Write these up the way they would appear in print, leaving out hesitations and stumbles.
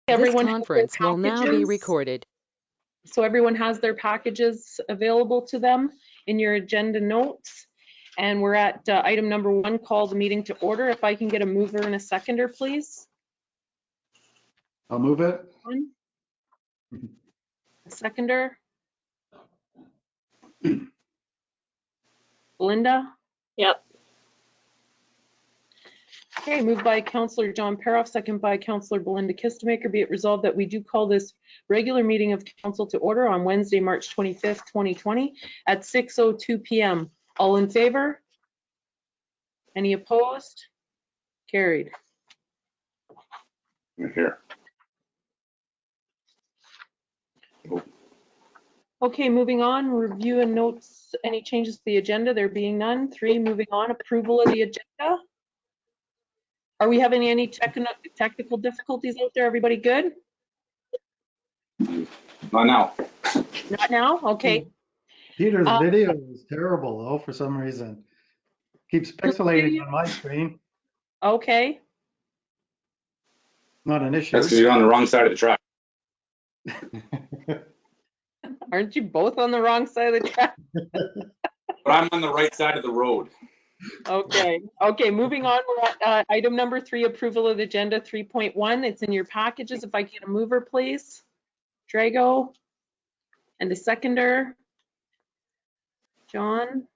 Everyone This conference will now be recorded. So everyone has their packages available to them in your agenda notes. And we're at item number 1, call the meeting to order. If I can get a mover and a seconder, please. I'll move it. A seconder. Belinda? Yep. Okay, moved by Councillor John Paroff, second by Councillor Belinda Kistemaker. Be it resolved that we do call this regular meeting of council to order on Wednesday, March 25th, 2020 at 6:02 p.m. All in favor? Any opposed? Carried. Here. Okay, moving on, review and notes, any changes to the agenda, there being none. 3, moving on, approval of the agenda. Are we having any technical difficulties out there? Everybody good? Not now. Not now? Okay. Peter's video is terrible though, for some reason. Keeps pixelating on my screen. Okay. Not an issue. That's because you're on the wrong side of the track. Aren't you both on the wrong side of the track? But I'm on the right side of the road. Okay. Okay, moving on, we're at item number 3, approval of the agenda 3.1. It's in your packages. If I get a mover, please. Drago. And a seconder. John.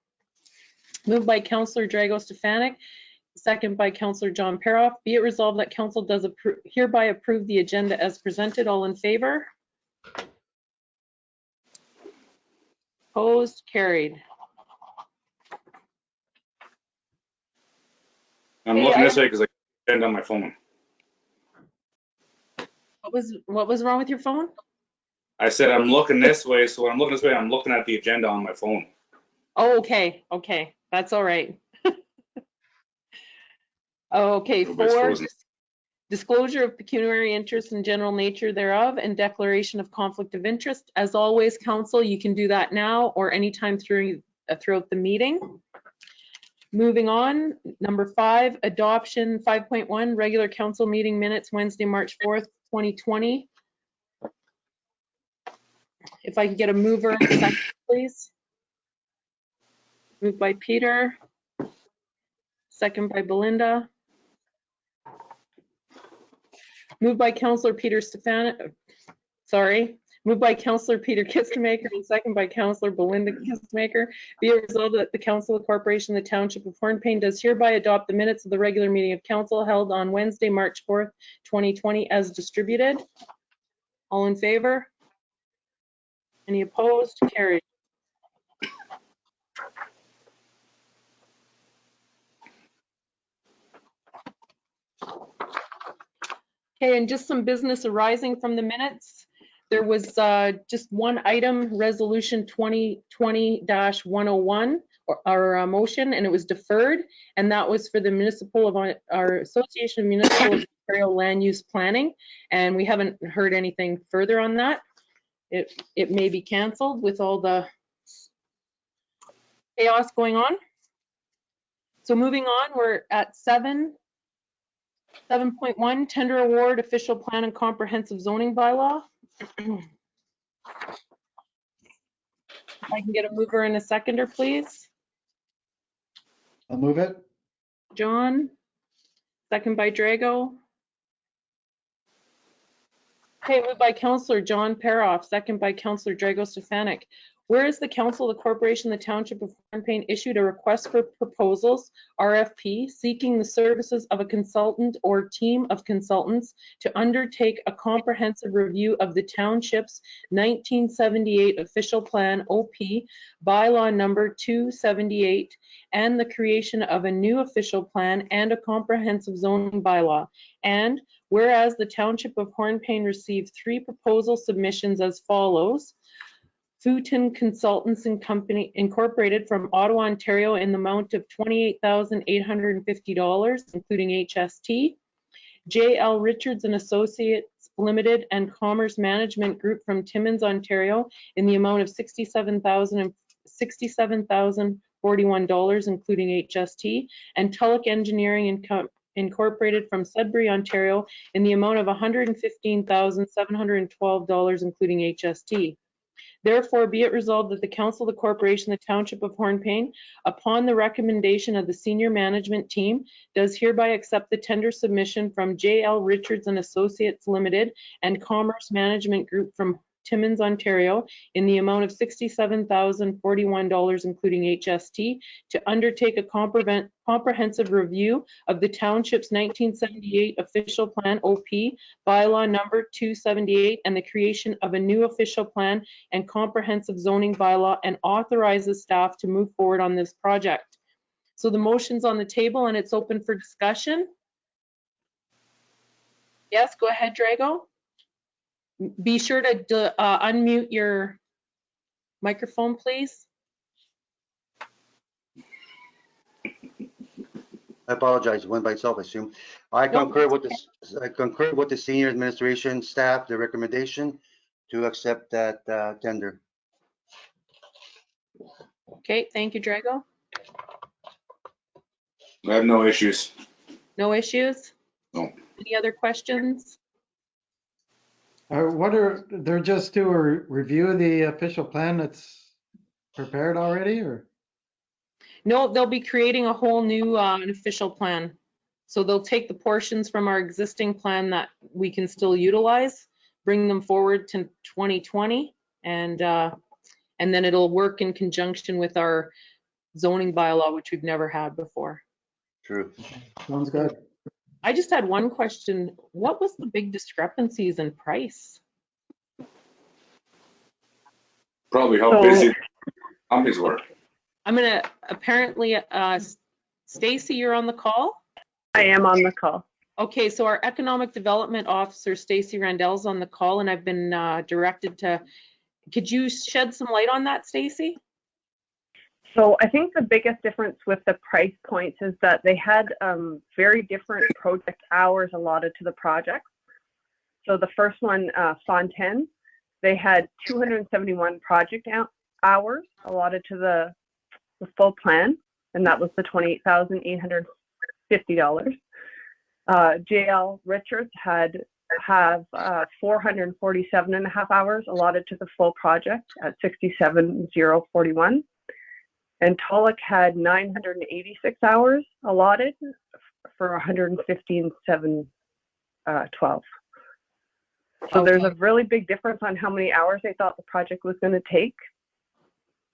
Moved by Councillor Drago Stefanik. Second by Councillor John Paroff. Be it resolved that council does hereby approve the agenda as presented. All in favor? Opposed? Carried. I'm looking this way because I can't on my phone. What was wrong with your phone? I said I'm looking this way, so when I'm looking this way, I'm looking at the agenda on my phone. Oh, okay. Okay. That's all right. Okay, 4, disclosure of pecuniary interest and general nature thereof and declaration of conflict of interest. As always, council, you can do that now or anytime throughout the meeting. Moving on, number 5, adoption 5.1, regular council meeting minutes, Wednesday, March 4th, 2020. If I can get a mover and a second, please. Moved by Peter, second by Belinda. Moved by Councillor Peter Stefanik, moved by Councillor Peter Kistemaker and second by Councillor Belinda Kistemaker. Be it resolved that the Council of Corporation of the Township of Hornpain does hereby adopt the minutes of the regular meeting of council held on Wednesday, March 4th, 2020 as distributed. All in favor? Any opposed? Carried. Okay, and just some business arising from the minutes. There was just one item, resolution 2020-101, our motion, and it was deferred, and that was for the our Association of Municipal of Ontario Land Use Planning, and we haven't heard anything further on that. It may be canceled with all the chaos going on. So moving on, we're at 7.1, tender award, official plan and comprehensive zoning bylaw. If I can get a mover and a seconder, please. I'll move it. John, second by Drago. Okay, moved by Councillor John Paroff, second by Councillor Drago Stefanik. Whereas the Council of the Corporation of the Township of Hornpain issued a request for proposals, RFP, seeking the services of a consultant or team of consultants to undertake a comprehensive review of the Township's 1978 official plan, OP, bylaw number 278, and the creation of a new official plan and a comprehensive zoning bylaw. And whereas the Township of Hornpain received 3 proposal submissions as follows. Futon Consultants and Company Incorporated from Ottawa, Ontario in the amount of $28,850, including HST. J.L. Richards and Associates Limited and Commerce Management Group from Timmins, Ontario in the amount of $67,041, including HST. And Tulloch Engineering Incorporated from Sudbury, Ontario, in the amount of $115,712, including HST. Therefore, be it resolved that the Council of the Corporation, the Township of Hornpain, upon the recommendation of the senior management team, does hereby accept the tender submission from J.L. Richards and Associates Limited and Commerce Management Group from Timmins, Ontario, in the amount of $67,041, including HST, to undertake a comprehensive review of the Township's 1978 Official Plan OP, bylaw number 278, and the creation of a new official plan and comprehensive zoning bylaw, and authorizes staff to move forward on this project. So the motion's on the table and it's open for discussion. Yes, go ahead, Drago. Be sure to unmute your microphone, please. I apologize. It went by itself, I assume. I concur with the senior administration staff, the recommendation to accept that tender. Okay, thank you, Drago. I have no issues. No issues? No. Any other questions? They're just to review the official plan that's prepared already, or? No, they'll be creating a whole new official plan. So they'll take the portions from our existing plan that we can still utilize, bring them forward to 2020, and then it'll work in conjunction with our zoning bylaw, which we've never had before. True. Sounds good. I just had one question. What was the big discrepancies in price? Probably how busy companies were. I'm gonna, apparently, Stacy, you're on the call? I am on the call. Okay, so our Economic Development Officer, Stacy Randell's on the call, and I've been directed to, could you shed some light on that, Stacy? So I think the biggest difference with the price points is that they had very different project hours allotted to the projects. So the first one, Fontaine, they had 271 project hours allotted to the full plan, and that was the $28,850. JL Richards have 447.5 hours allotted to the full project at 67,041. And Tulloch had 986 hours allotted for 115,712. So there's a really big difference on how many hours they thought the project was going to take.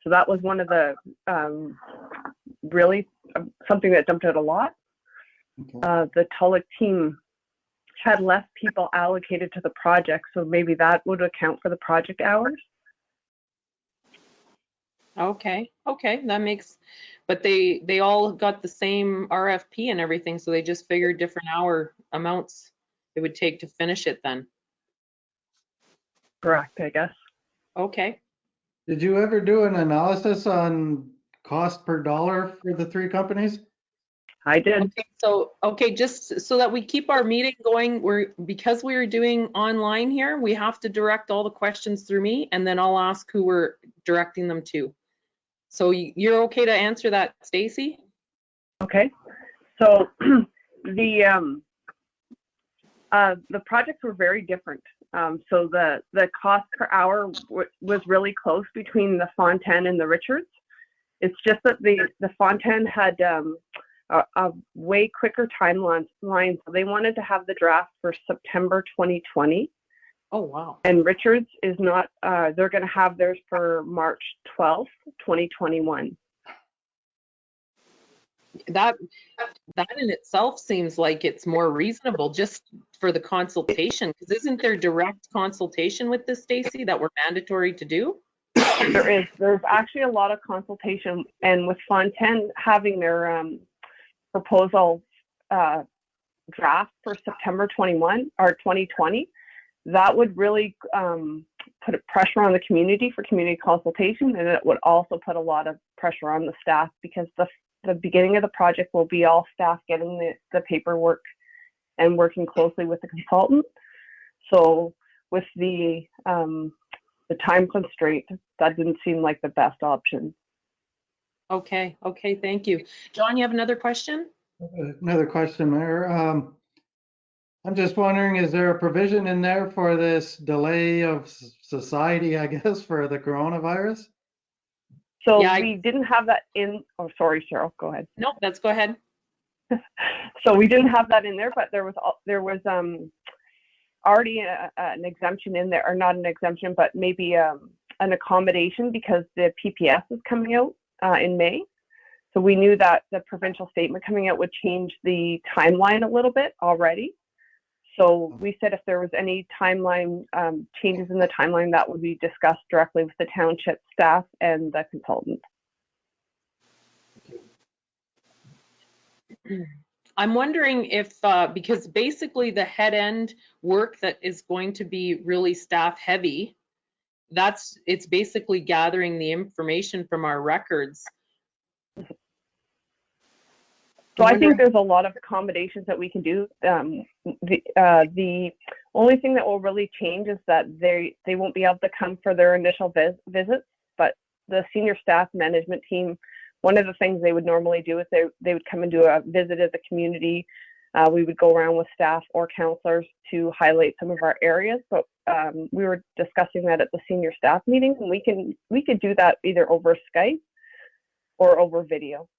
So that was one of the really something that jumped out a lot. The Tulloch team had less people allocated to the project, so maybe that would account for the project hours. Okay, that makes, but they all got the same RFP and everything, so they just figured different hour amounts it would take to finish it then. Correct, I guess. Okay. Did you ever do an analysis on cost per dollar for the three companies? I did. Okay, just so that we keep our meeting going, because we're doing online here, we have to direct all the questions through me, and then I'll ask who we're directing them to. So you're okay to answer that, Stacy? Okay. So the projects were very different. So the cost per hour was really close between the Fontaine and the Richards. It's just that the Fontaine had a way quicker timeline. So they wanted to have the draft for September 2020. Oh, wow. And Richards is not, they're going to have theirs for March 12th, 2021. That in itself seems like it's more reasonable just for the consultation, because isn't there direct consultation with this, Stacy, that we're mandatory to do? There's actually a lot of consultation, and with Fontaine having their proposal draft for September 21 or 2020, that would really put pressure on the community for community consultation, and it would also put a lot of pressure on the staff, because the beginning of the project will be all staff getting the paperwork and working closely with the consultant. So with the time constraint, that didn't seem like the best option. Okay, thank you. John, you have another question? Another question, Mayor. I'm just wondering, is there a provision in there for this delay of society, I guess, for the coronavirus? So Yeah, we didn't have that in, oh, sorry, Cheryl, go ahead. Nope, let's go ahead. So we didn't have that in there, but there was already an exemption in there, or not an exemption, but maybe an accommodation because the PPS is coming out in May. So we knew that the provincial statement coming out would change the timeline a little bit already. So we said if there was any timeline changes in the timeline, that would be discussed directly with the township staff and the consultant. I'm wondering if, because basically the head end work that is going to be really staff heavy, it's basically gathering the information from our records. So I think there's a lot of accommodations that we can do. The only thing that will really change is that they won't be able to come for their initial visits, but the senior staff management team, one of the things they would normally do is they would come and do a visit of the community. We would go around with staff or counselors to highlight some of our areas, but we were discussing that at the senior staff meeting, and we could do that either over Skype or over video.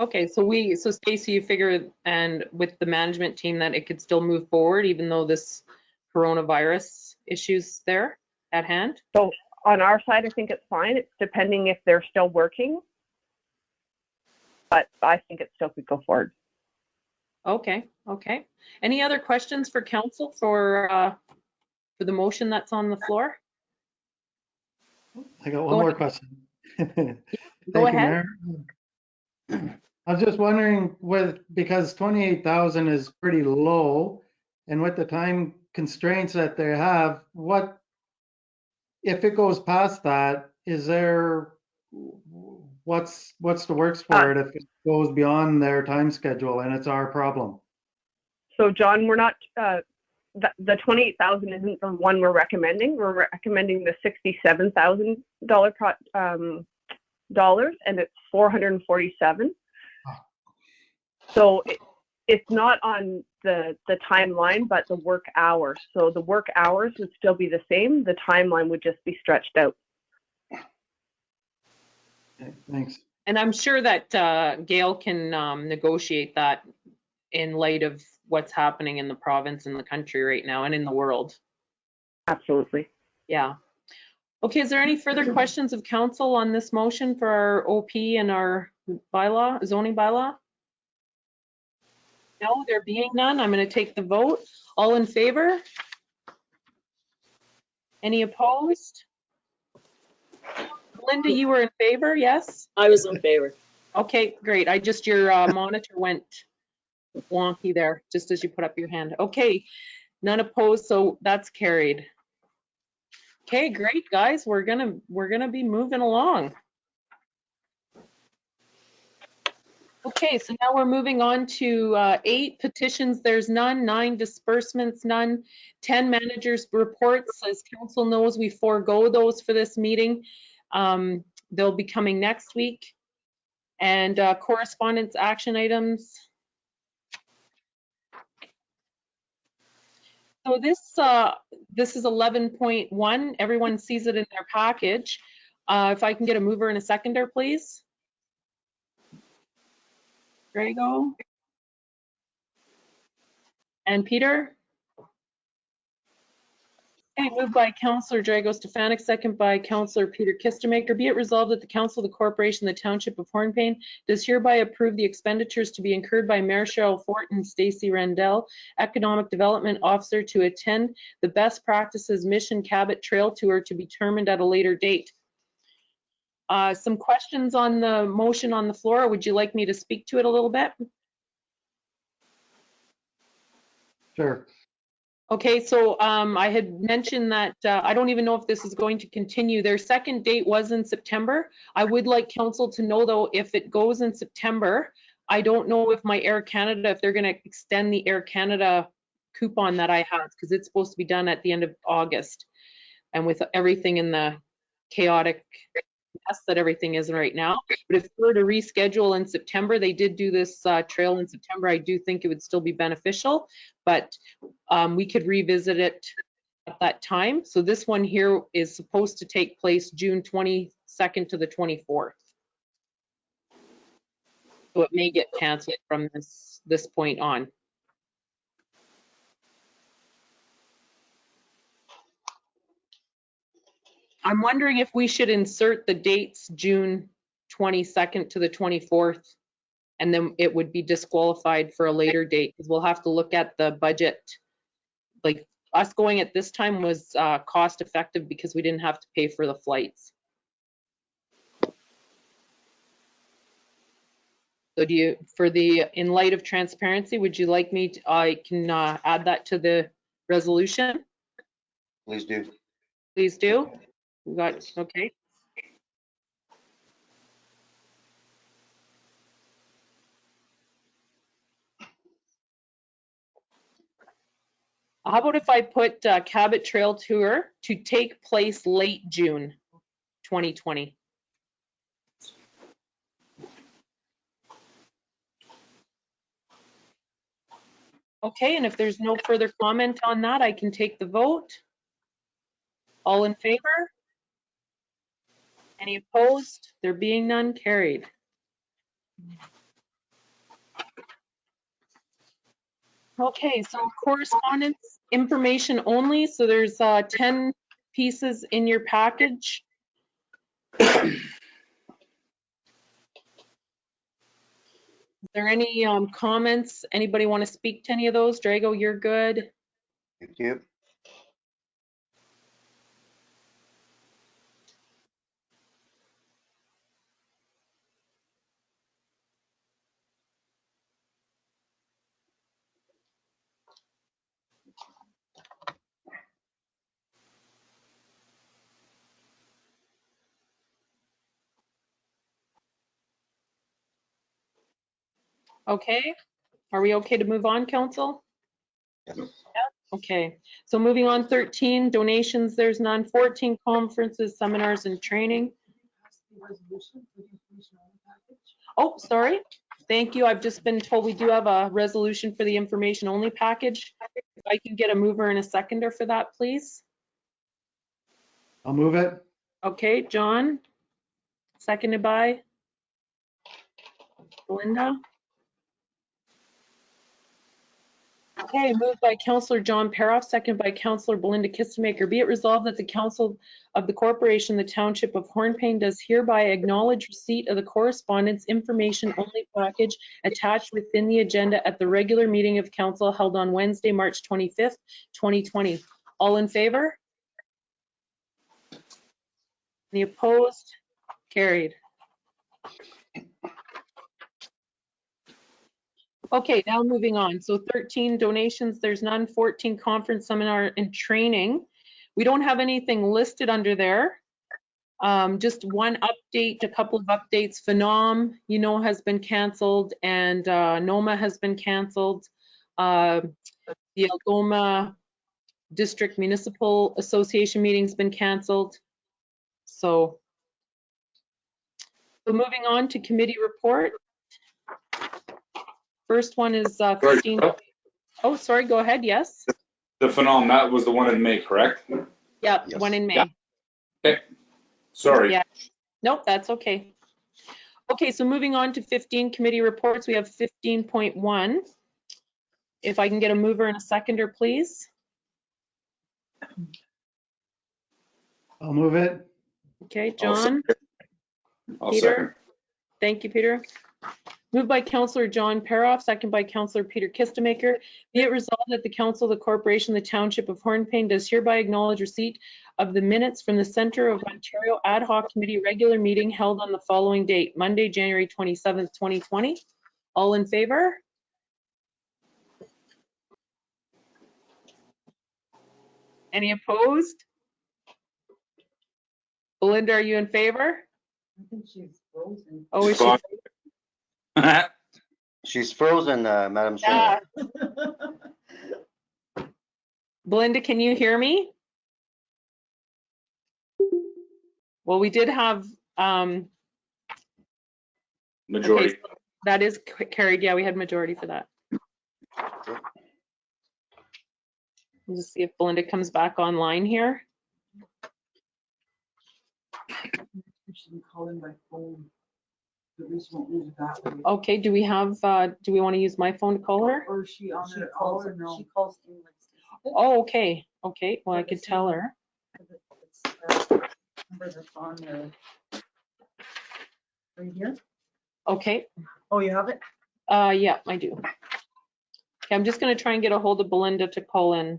Okay, so Stacy, you figure, and with the management team, that it could still move forward even though this coronavirus issue's there at hand? So on our side, I think it's fine. It's depending if they're still working, but I think it still could go forward. Okay, okay. Any other questions for council for the motion that's on the floor? I got one more question. Go Thank ahead. you, Mayor. I was just wondering, because 28,000 is pretty low, and with the time constraints that they have, what if it goes past that? Is there what's the works for it if it goes beyond their time schedule and it's our problem? So John, we're not the 28,000 isn't the one we're recommending. We're recommending the $67,000 dollars, and it's 447. So it's not on the timeline, but the work hours. So the work hours would still be the same. The timeline would just be stretched out. Okay, thanks. And I'm sure that Gail can negotiate that in light of what's happening in the province and the country right now and in the world. Absolutely. Yeah. Okay, is there any further questions of council on this motion for our OP and our zoning bylaw? No, there being none, I'm going to take the vote. All in favor? Any opposed? Linda, you were in favor, yes? I was in favor. Okay, great. Your monitor went wonky there, just as you put up your hand. Okay, none opposed, so that's carried. Okay, great, guys. We're gonna be moving along. Okay, so now we're moving on to 8 petitions. There's none. 9 disbursements, none. 10 managers' reports. As council knows, we forego those for this meeting. They'll be coming next week. And correspondence action items. So this is 11.1. Everyone sees it in their package. If I can get a mover and a seconder, please. Drago. And Peter. Okay, moved by Councillor Drago Stefanik, second by Councillor Peter Kistermaker. Be it resolved that the Council of the Corporation of the Township of Hornpain does hereby approve the expenditures to be incurred by Mayor Cheryl Fort and Stacey Rendell, Economic Development Officer, to attend the Best Practices Mission Cabot Trail Tour to be determined at a later date. Some questions on the motion on the floor, or would you like me to speak to it a little bit? Sure. Okay, so I had mentioned that I don't even know if this is going to continue. Their second date was in September. I would like council to know, though, if it goes in September, I don't know if my Air Canada, if they're going to extend the Air Canada coupon that I have, because it's supposed to be done at the end of August. And with everything in the chaotic mess that everything is right now. But if we were to reschedule in September, they did do this trail in September, I do think it would still be beneficial, but we could revisit it at that time. So this one here is supposed to take place June 22nd to the 24th. So it may get canceled from this point on. I'm wondering if we should insert the dates June 22nd to the 24th, and then it would be disqualified for a later date, because we'll have to look at the budget. Like us going at this time was cost effective because we didn't have to pay for the flights. So do you, in light of transparency, would you like me to, I can add that to the resolution? Please do. Please do. We got, okay. How about if I put Cabot Trail Tour to take place late June 2020? Okay, and if there's no further comment on that, I can take the vote. All in favor? Any opposed? There being none, carried. Okay, so correspondence information only. So there's 10 pieces in your package. Is there any comments? Anybody want to speak to any of those? Drago, you're good. Thank you. Okay, are we okay to move on, council? Yes. Okay, so moving on, 13, donations, there's none. 14, conferences, seminars, and training. Oh, sorry. Thank you. I've just been told we do have a resolution for the information only package. If I can get a mover and a seconder for that, please. I'll move it. Okay, John, seconded by Belinda. Okay, moved by Councillor John Paroff, seconded by Councillor Belinda Kistemaker. Be it resolved that the Council of the Corporation, the Township of Hornpain, does hereby acknowledge receipt of the correspondence information only package attached within the agenda at the regular meeting of Council held on Wednesday, March 25th, 2020. All in favor? Any opposed? Carried. Okay, now moving on. So 13 donations, there's none. 14 conference, seminar, and training. We don't have anything listed under there. Just one update, a couple of updates. FOnom, you know, has been canceled, and NOMA has been canceled. The Algoma District Municipal Association meeting's been canceled. So moving on to committee report. First one is 15. Oh, sorry, go ahead, yes. The FOnom, that was the one in May, correct? Yeah, Yes. one in May. Yeah. Okay. Sorry. Yeah. Nope, that's okay. Okay, so moving on to 15 committee reports, we have 15.1. If I can get a mover and a seconder, please. I'll move it. Okay, John. I'll Peter? second. Thank you, Peter. Moved by Councillor John Paroff, second by Councillor Peter Kistemaker. Be it resolved that the Council of the Corporation, the Township of Hornpain, does hereby acknowledge receipt of the minutes from the Centre of Ontario Ad Hoc Committee regular meeting held on the following date, Monday, January 27th, 2020. All in favor? Any opposed? Belinda, are you in favor? I think she's frozen. Oh, is she? She's frozen, Madam Yeah. Chair. Belinda, can you hear me? Well, we did have Okay, Majority. so that is carried. Yeah, we had majority for that. We'll just see if Belinda comes back online here. She can call in by phone. At least won't lose it that way. Okay, do we have, do we want to use my phone to call her? Or is she on the call or no? She calls in like. Oh, okay. Okay, well, I could tell her. It's number that's on there. Right here? Okay, Oh, you have it? yeah, I do. Okay, I'm just gonna try and get a hold of Belinda to call in.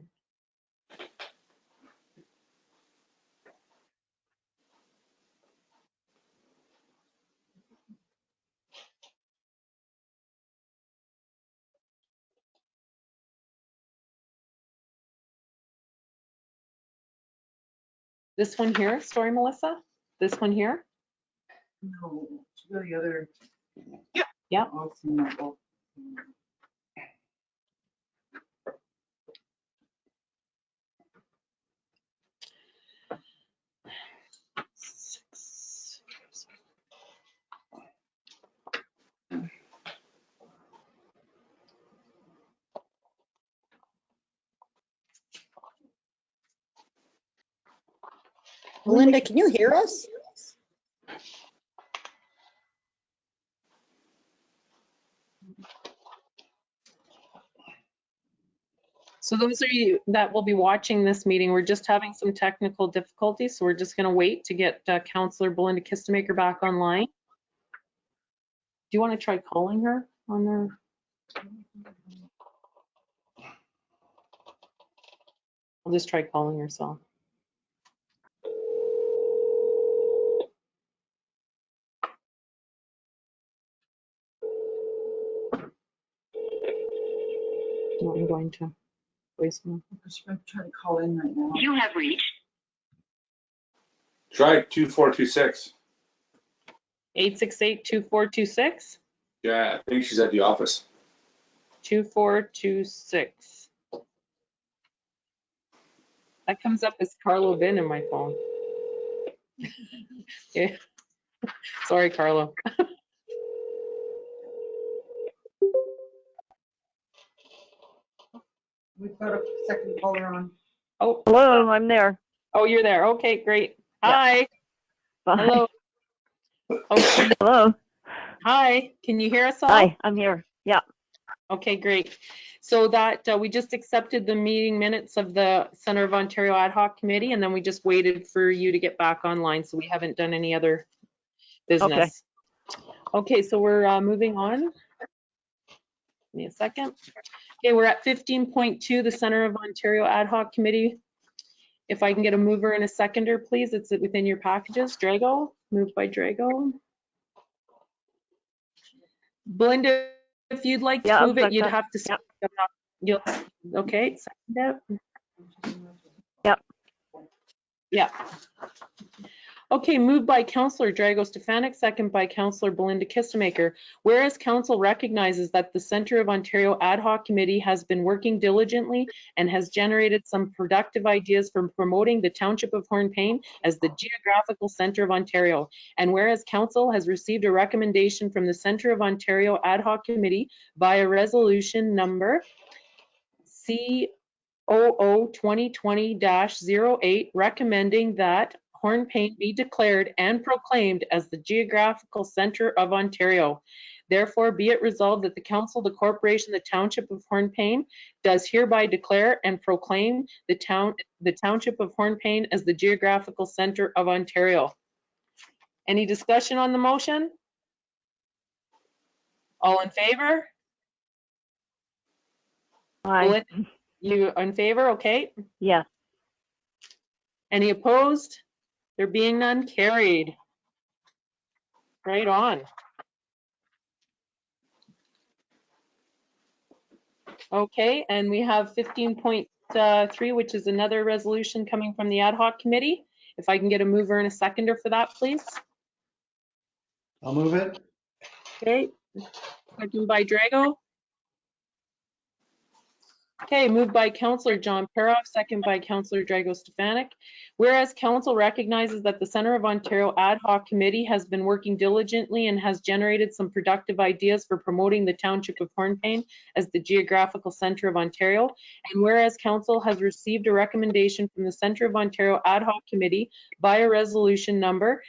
This one here, Story Melissa? This one here? No, she got the other. Yeah. I'll send that both. Linda, can you hear us? So those of you that will be watching this meeting, we're just having some technical difficulties, so we're just gonna wait to get Councillor Belinda Kistemaker back online. Do you want to try calling her on her? I'll just try calling her, so. No, I'm going to voicemail. She's gonna try to call in right now. You have reached Try 2426. 868-2426? Yeah, I think she's at the office. 2426. That comes up as Carlo Vin in my phone. Yeah. Sorry, Carlo. We've got a second caller on. Oh, Hello, I'm there. oh, you're there. Okay, great. Yeah. Hi. Bye. Hello. Okay. Hello. Hi. Can you hear us all? Hi, I'm here. Yeah. Okay, great. So that we just accepted the meeting minutes of the Center of Ontario Ad Hoc Committee, and then we just waited for you to get back online. So we haven't done any other business. Okay, so we're moving on. Give me a second. Okay, we're at 15.2, the Center of Ontario Ad Hoc Committee. If I can get a mover and a seconder, please. It's within your packages. Drago, moved by Drago. Belinda, if you'd like to Yeah, move it, you'd second. have to. Yep. Okay, second it. Yep. Yeah. Okay, moved by Councillor Drago Stefanik, second by Councillor Belinda Kistemaker. Whereas Council recognizes that the Centre of Ontario Ad Hoc Committee has been working diligently and has generated some productive ideas for promoting the Township of Hornepayne as the geographical centre of Ontario. And whereas Council has received a recommendation from the Centre of Ontario Ad Hoc Committee via resolution number COO 2020-08 recommending that Hornepayne be declared and proclaimed as the geographical centre of Ontario. Therefore, be it resolved that the Council, the Corporation, the Township of Hornepayne does hereby declare and proclaim the Township of Hornepayne as the geographical centre of Ontario. Any discussion on the motion? All in favor? Hi. You in favor? Okay. Yeah. Any opposed? There being none, carried. Right on. Okay, and we have 15.3, which is another resolution coming from the ad hoc committee. If I can get a mover and a seconder for that, please. I'll move it. Okay, second by Drago. Okay, moved by Councillor John Peroff, second by Councillor Drago Stefanik. Whereas council recognizes that the Centre of Ontario Ad Hoc Committee has been working diligently and has generated some productive ideas for promoting the Township of Hornpain as the geographical centre of Ontario. And whereas council has received a recommendation from the Centre of Ontario Ad Hoc Committee via resolution number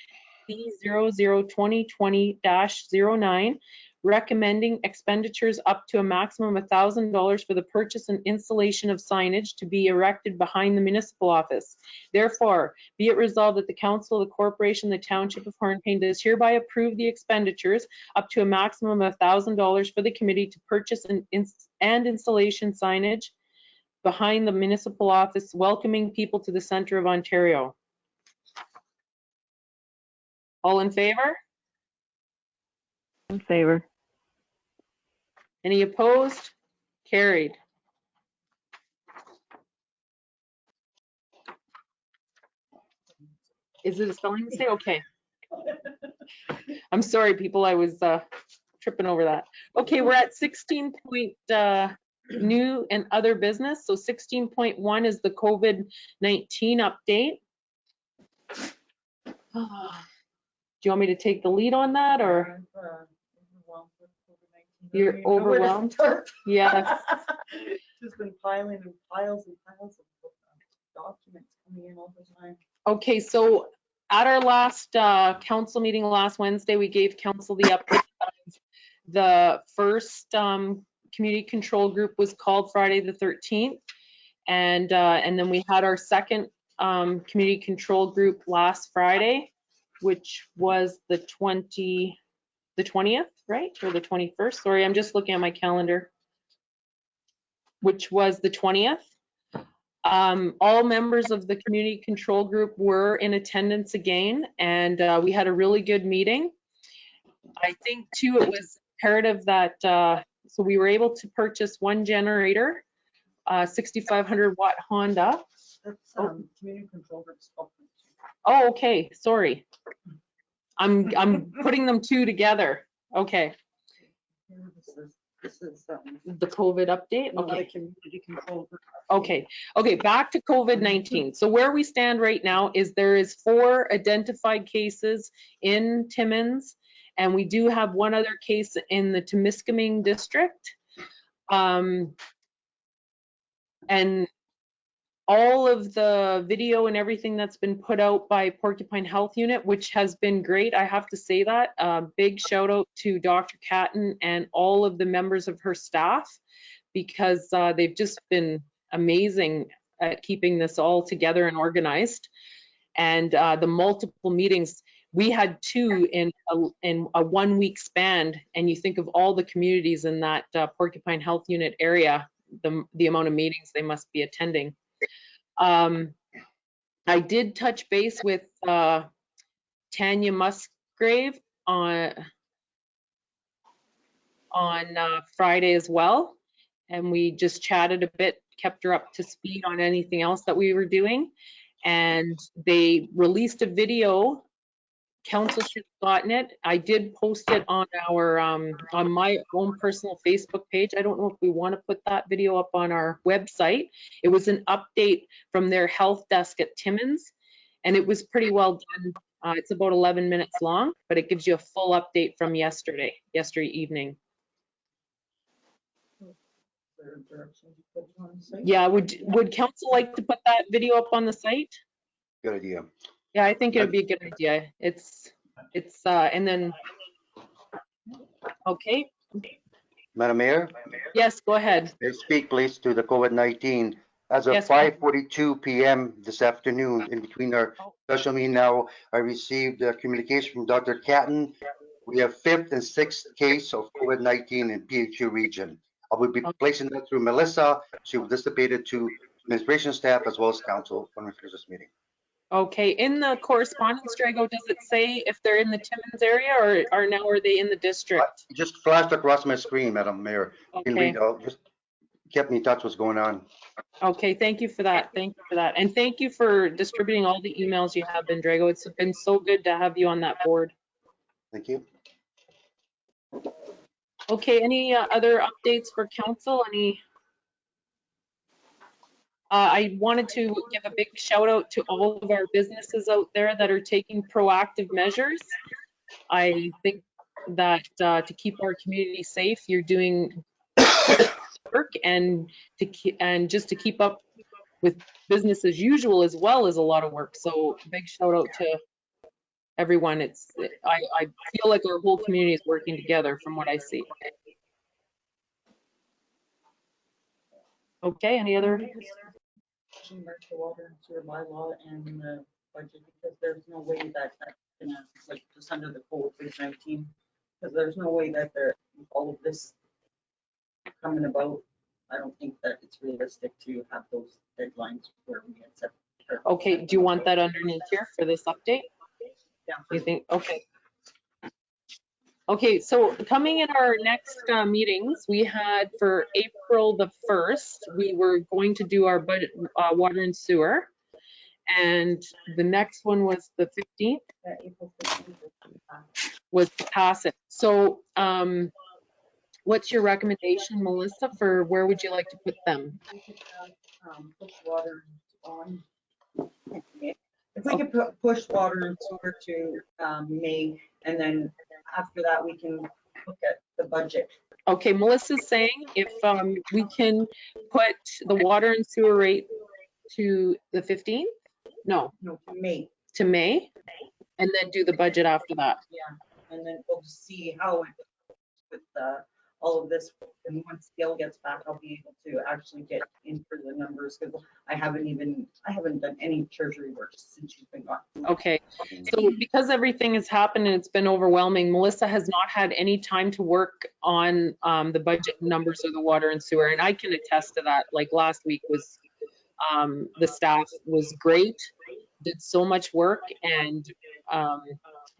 C002020-09, recommending expenditures up to a maximum of $1,000 for the purchase and installation of signage to be erected behind the municipal office. Therefore, be it resolved that the Council of the Corporation, the Township of Hornpain, does hereby approve the expenditures up to a maximum of $1,000 for the committee to purchase and installation signage behind the municipal office, welcoming people to the centre of Ontario. All in favor? In favor. Any opposed? Carried. Is it a spelling mistake? Okay. I'm sorry, people. I was tripping over that. Okay, we're at 16 point new and other business. So 16.1 is the COVID-19 update. Do you want me to take the lead on that, or you're overwhelmed? Yes. Just been piling and piles of documents coming in all the time. Okay, so at our last council meeting last Wednesday, we gave council the update of the first community control group was called Friday the 13th. And then we had our second community control group last Friday, which was the 20th, right? Or the 21st? Sorry, I'm just looking at my calendar. Which was the 20th. All members of the community control group were in attendance again, and we had a really good meeting. I think too it was imperative that, so we were able to purchase one generator, 6,500 watt Honda. That's community control group spokesman. Oh, okay, sorry. I'm putting them two together. Okay. This is The COVID update? not a Okay. community control group. Okay, back to COVID-19. So where we stand right now is there is 4 identified cases in Timmins, and we do have one other case in the Temiskaming district. And all of the video and everything that's been put out by Porcupine Health Unit, which has been great, I have to say that. Big shout out to Dr. Catton and all of the members of her staff, because they've just been amazing at keeping this all together and organized. And the multiple meetings, we had 2 in a 1 week span, and you think of all the communities in that Porcupine Health Unit area, the amount of meetings they must be attending. I did touch base with Tanya Musgrave on Friday as well, and we just chatted a bit, kept her up to speed on anything else that we were doing, and they released a video. Council should have gotten it. I did post it on our on my own personal Facebook page. I don't know if we want to put that video up on our website. It was an update from their health desk at Timmins, and it was pretty well done. It's about 11 minutes long, but it gives you a full update from yesterday evening. Yeah, would council like to put that video up on the site? Good idea. Yeah, I think it would be a good idea. It's and then, okay. Madam Mayor, Yes, go ahead. may I speak please to the COVID-19. As of Yes. 5:42 p.m. this afternoon, in between our special meeting now, I received a communication from Dr. Catton. We have 5th and 6th case of COVID-19 in PHU region. I will be placing that through Melissa. She will dissipate it to administration staff as well as council when we finish this meeting. Okay, in the correspondence, Drago, does it say if they're in the Timmins area or now are they in the district? It just flashed across my screen, Madam Mayor. You can Okay. read, just kept me in touch what's going on. Okay, thank you for that. Thank you for that. And thank you for distributing all the emails you have been, Drago. It's been so good to have you on that board. Thank you. Okay, any other updates for council? Any? I wanted to give a big shout out to all of our businesses out there that are taking proactive measures. I think that to keep our community safe, you're doing work, and just to keep up with business as usual as well is a lot of work. So big shout out to everyone. I feel like our whole community is working together from what I see. Okay, any other? Mark the water and sewer bylaw and the budget, because there's no way that that's gonna, like, just under the COVID-19, because there's no way that all of this coming about. I don't think that it's realistic to have those deadlines where we had set. Okay, do you want that underneath here for this update? Yeah. You think, okay. Okay, so coming in our next meetings, we had for April the 1st, we were going to do our budget, water and sewer. And the next one was the 15th, April 15th was to pass it. So what's your recommendation, Melissa, for where would you like to put them? we could have, push water on. If we could push water and sewer to May, and then after that, we can look at the budget. Okay, Melissa's saying if we can put the water and sewer rate to the 15th? No, No, to May. to May, and then do the budget after that. Yeah, and then we'll see how it with all of this. And once Gail gets back, I'll be able to actually get into the numbers, because I haven't done any treasury work since she's been gone. Okay, so because everything has happened and it's been overwhelming, Melissa has not had any time to work on the budget numbers of the water and sewer, and I can attest to that. Like last week was, the staff was great, did so much work, and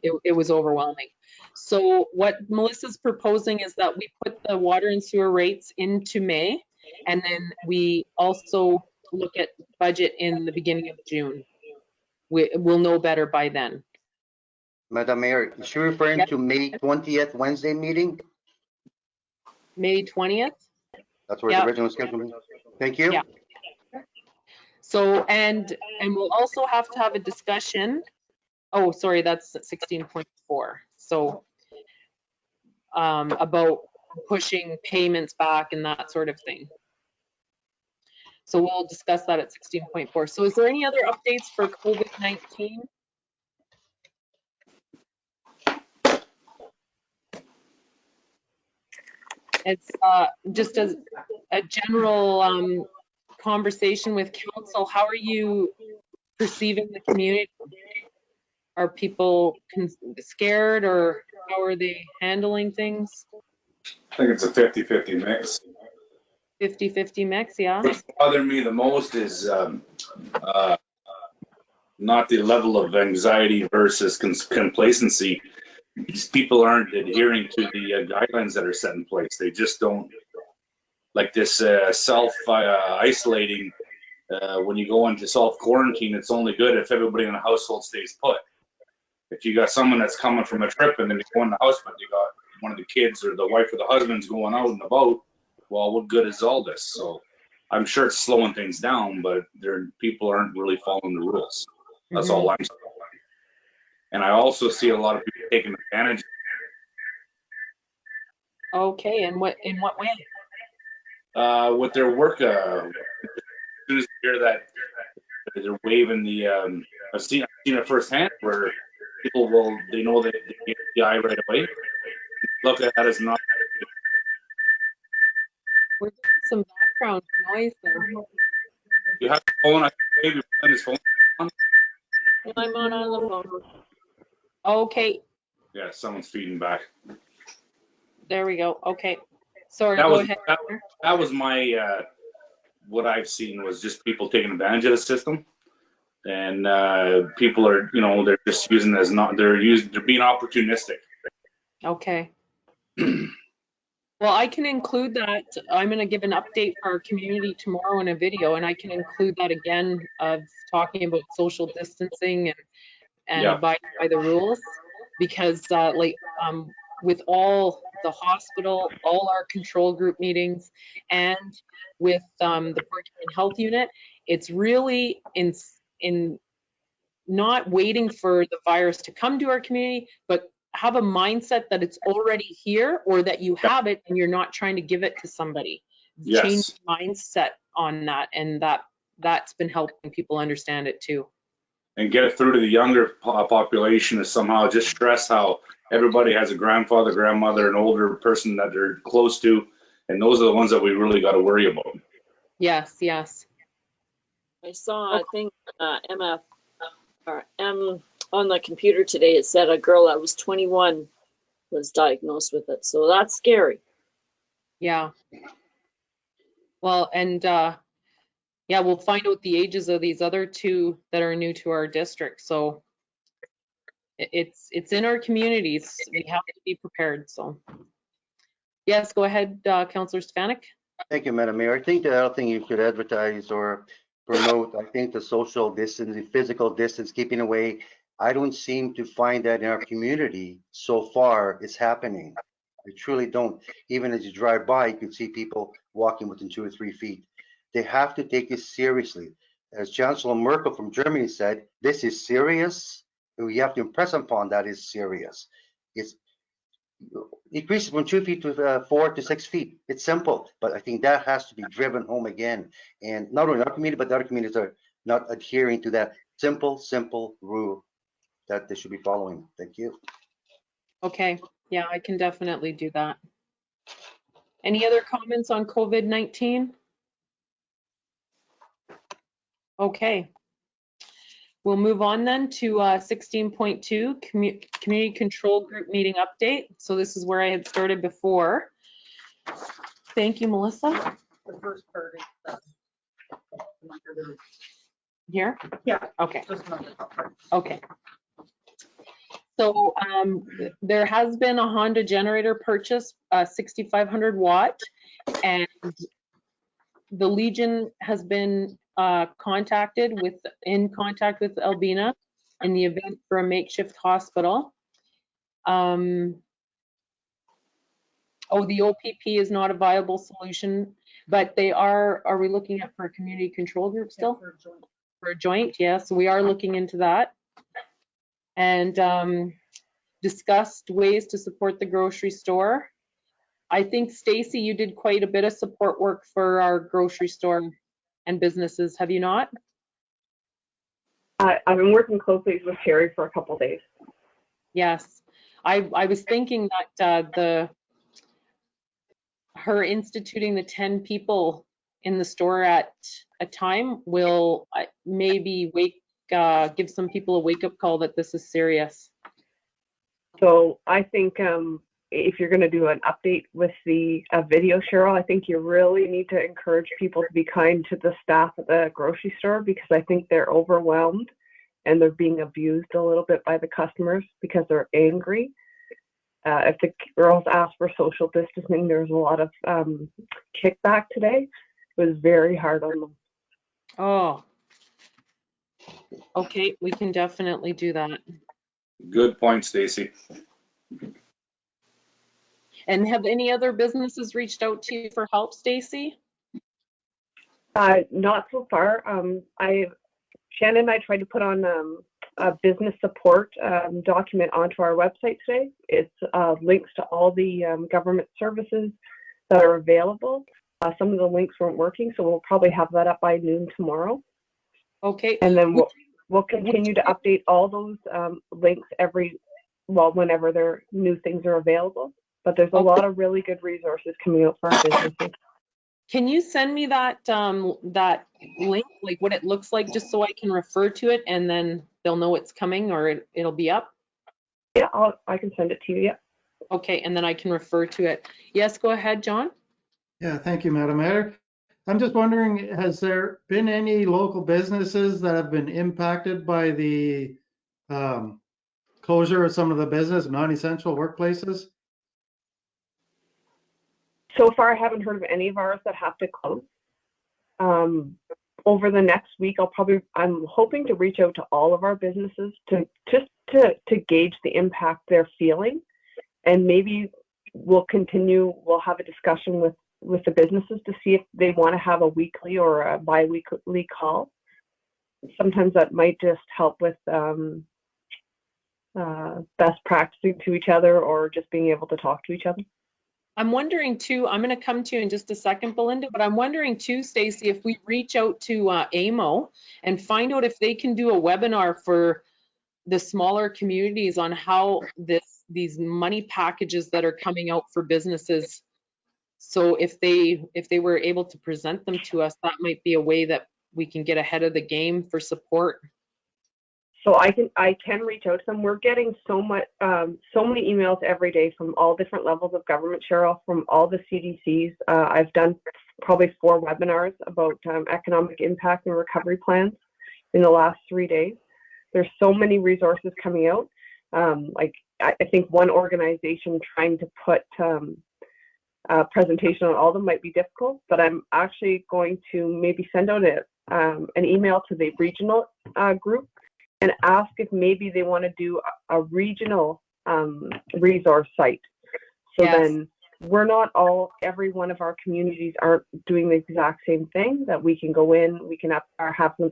it was overwhelming. So what Melissa's proposing is that we put the water and sewer rates into May, and then we also look at budget in the beginning of June. We'll know better by then. Madam Mayor, is she referring Yep. to May 20th Wednesday meeting? May 20th? That's where Yep. the original schedule is. Thank you. Yeah. So, and we'll also have to have a discussion. Oh, sorry, that's 16.4. So about pushing payments back and that sort of thing. So we'll discuss that at 16.4. So is there any other updates for COVID-19? It's just as a general conversation with council. How are you perceiving the community? Are people scared, or how are they handling things? I think it's a 50-50 mix. 50-50 mix, yeah. What's bothering me the most is not the level of anxiety versus complacency. These people aren't adhering to the guidelines that are set in place. They just don't, like this self-isolating. When you go into self-quarantine, it's only good if everybody in the household stays put. If you got someone that's coming from a trip and then they go in the house, but they got one of the kids or the wife or the husband's going out and about, well, what good is all this? So I'm sure it's slowing things down, but people aren't really following the rules. That's all I'm saying. And I also see a lot of people taking advantage. Okay, and in what way? With their work, as soon as you hear that they're waiving the, I've seen it firsthand where people they know that they get the eye right away. Look at that as not. We're getting some background noise there. You have the phone, I think maybe on his phone. I'm on the phone. Okay, Yeah, someone's feeding back. there we go. Okay, sorry, That go was ahead. that was my what I've seen was just people taking advantage of the system, and people are, they're just using it as they're being opportunistic. Okay. Well, I can include that. I'm going to give an update for our community tomorrow in a video, and I can include that again of talking about social distancing and Yeah. abiding by the rules, because with all the hospital, all our control group meetings, and with the Port Health Unit, it's really in not waiting for the virus to come to our community, but have a mindset that it's already here, or that you have it and you're not trying to give it to somebody. Yes. Change mindset on that, and that's been helping people understand it too. And get it through to the younger population is somehow just stress how everybody has a grandfather, grandmother, an older person that they're close to, and those are the ones that we really got to worry about. Yes, yes. I saw a thing, MF, or M on the computer today. It said a girl that was 21 was diagnosed with it. So that's scary. Yeah. Well, and yeah, we'll find out the ages of these other two that are new to our district. So it's in our communities. We have to be prepared. So yes, go ahead, Councillor Stefanik. Thank you, Madam Mayor. I think the other thing you should advertise or promote, I think the social distance, the physical distance, keeping away. I don't seem to find that in our community so far. It's happening. I truly don't. Even as you drive by, you can see people walking within 2 or 3 feet. They have to take this seriously. As Chancellor Merkel from Germany said, this is serious. We have to impress upon that is serious. It's increases from 2 feet to 4 to 6 feet. It's simple, but I think that has to be driven home again. And not only our community, but the other communities are not adhering to that simple rule that they should be following. Thank you. Okay. Yeah, I can definitely do that. Any other comments on COVID-19? Okay. We'll move on then to 16.2, Community Control Group Meeting Update. So this is where I had started before. Thank you, Melissa. The first part is Here? yeah, Okay. just another part. Okay. So there has been a Honda generator purchase, 6,500 watt, and the Legion has been in contact with Albina in the event for a makeshift hospital. The OPP is not a viable solution, but they are we looking at for a community control group still? Yeah, For a joint, yes, we are looking into that. And discussed ways to support the grocery store. I think, Stacy, you did quite a bit of support work for our grocery store and businesses, have you not? I've been working closely with Terry for a couple of days. Yes, I was thinking that her instituting the 10 people in the store at a time will maybe give some people a wake-up call that this is serious. So I think if you're going to do an update with the video, Cheryl, I think you really need to encourage people to be kind to the staff at the grocery store, because I think they're overwhelmed and they're being abused a little bit by the customers because they're angry. If the girls asked for social distancing, there was a lot of kickback today. It was very hard on them. Oh, okay, we can definitely do that. Good point, Stacy. And have any other businesses reached out to you for help, Stacy? Not so far. Shannon and I tried to put on a business support document onto our website today. It's links to all the government services that are available. Some of the links weren't working, so we'll probably have that up by noon tomorrow. Okay. And then we'll continue to update all those links whenever their new things are available. But there's a lot of really good resources coming out for our businesses. Can you send me that that link, like what it looks like, just so I can refer to it, and then they'll know it's coming, or it'll be up? Yeah, I can send it to you. Yeah. Okay, and then I can refer to it. Yes, go ahead, John. Yeah, thank you, Madam Mayor. I'm just wondering, has there been any local businesses that have been impacted by the closure of some of the business, non-essential workplaces? So far, I haven't heard of any of ours that have to close. Over the next week, I'm hoping to reach out to all of our businesses to gauge the impact they're feeling, and maybe we'll have a discussion with the businesses to see if they want to have a weekly or a bi-weekly call. Sometimes that might just help with best practicing to each other or just being able to talk to each other. I'm wondering too, I'm going to come to you in just a second, Belinda, but I'm wondering too, Stacy, if we reach out to AMO and find out if they can do a webinar for the smaller communities on how these money packages that are coming out for businesses. So if they were able to present them to us, that might be a way that we can get ahead of the game for support. So I can reach out to them. We're getting so many emails every day from all different levels of government, Cheryl, from all the CDCs. I've done probably 4 webinars about economic impact and recovery plans in the last 3 days. There's so many resources coming out. Like I think one organization trying to put a presentation on all of them might be difficult, but I'm actually going to maybe send out an email to the regional group and ask if maybe they want to do a regional resource site. So Yes. Then we're not every one of our communities aren't doing the exact same thing, that we can go in, we can have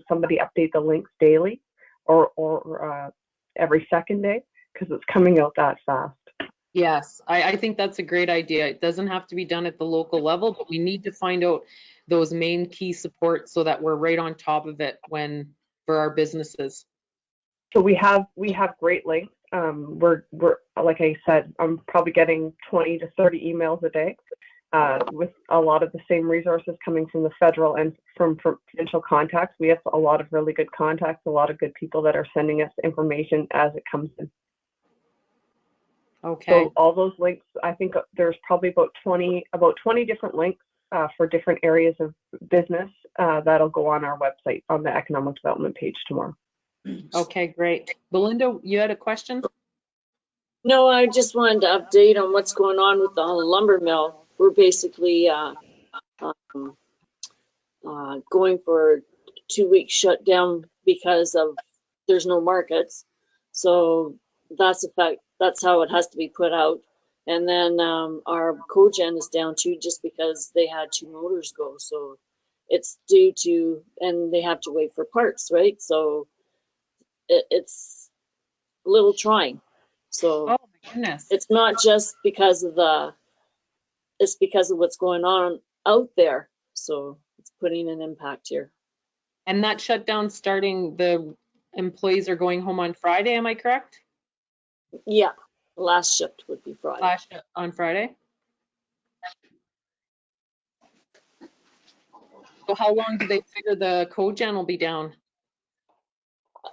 somebody update the links daily or every second day, because it's coming out that fast. Yes, I think that's a great idea. It doesn't have to be done at the local level, but we need to find out those main key supports so that we're right on top of it for our businesses. So we have great links. We're like I said, I'm probably getting 20 to 30 emails a day with a lot of the same resources coming from the federal and from provincial contacts. We have a lot of really good contacts, a lot of good people that are sending us information as it comes in. Okay. So all those links, I think there's probably about 20 different links for different areas of business that'll go on our website on the economic development page tomorrow. Okay, great. Belinda, you had a question? No, I just wanted to update on what's going on with the lumber mill. We're basically going for a 2-week shutdown because there's no markets. So that's how it has to be put out. And then our cogen is down too, just because they had 2 motors go. So it's due to, and they have to wait for parts, right? So it's a little trying. So Oh my goodness. it's not just because of it's because of what's going on out there. So it's putting an impact here. And that shutdown starting, the employees are going home on Friday, am I correct? Yeah, the last shift would be Friday. On Friday? So how long do they figure the cogen will be down?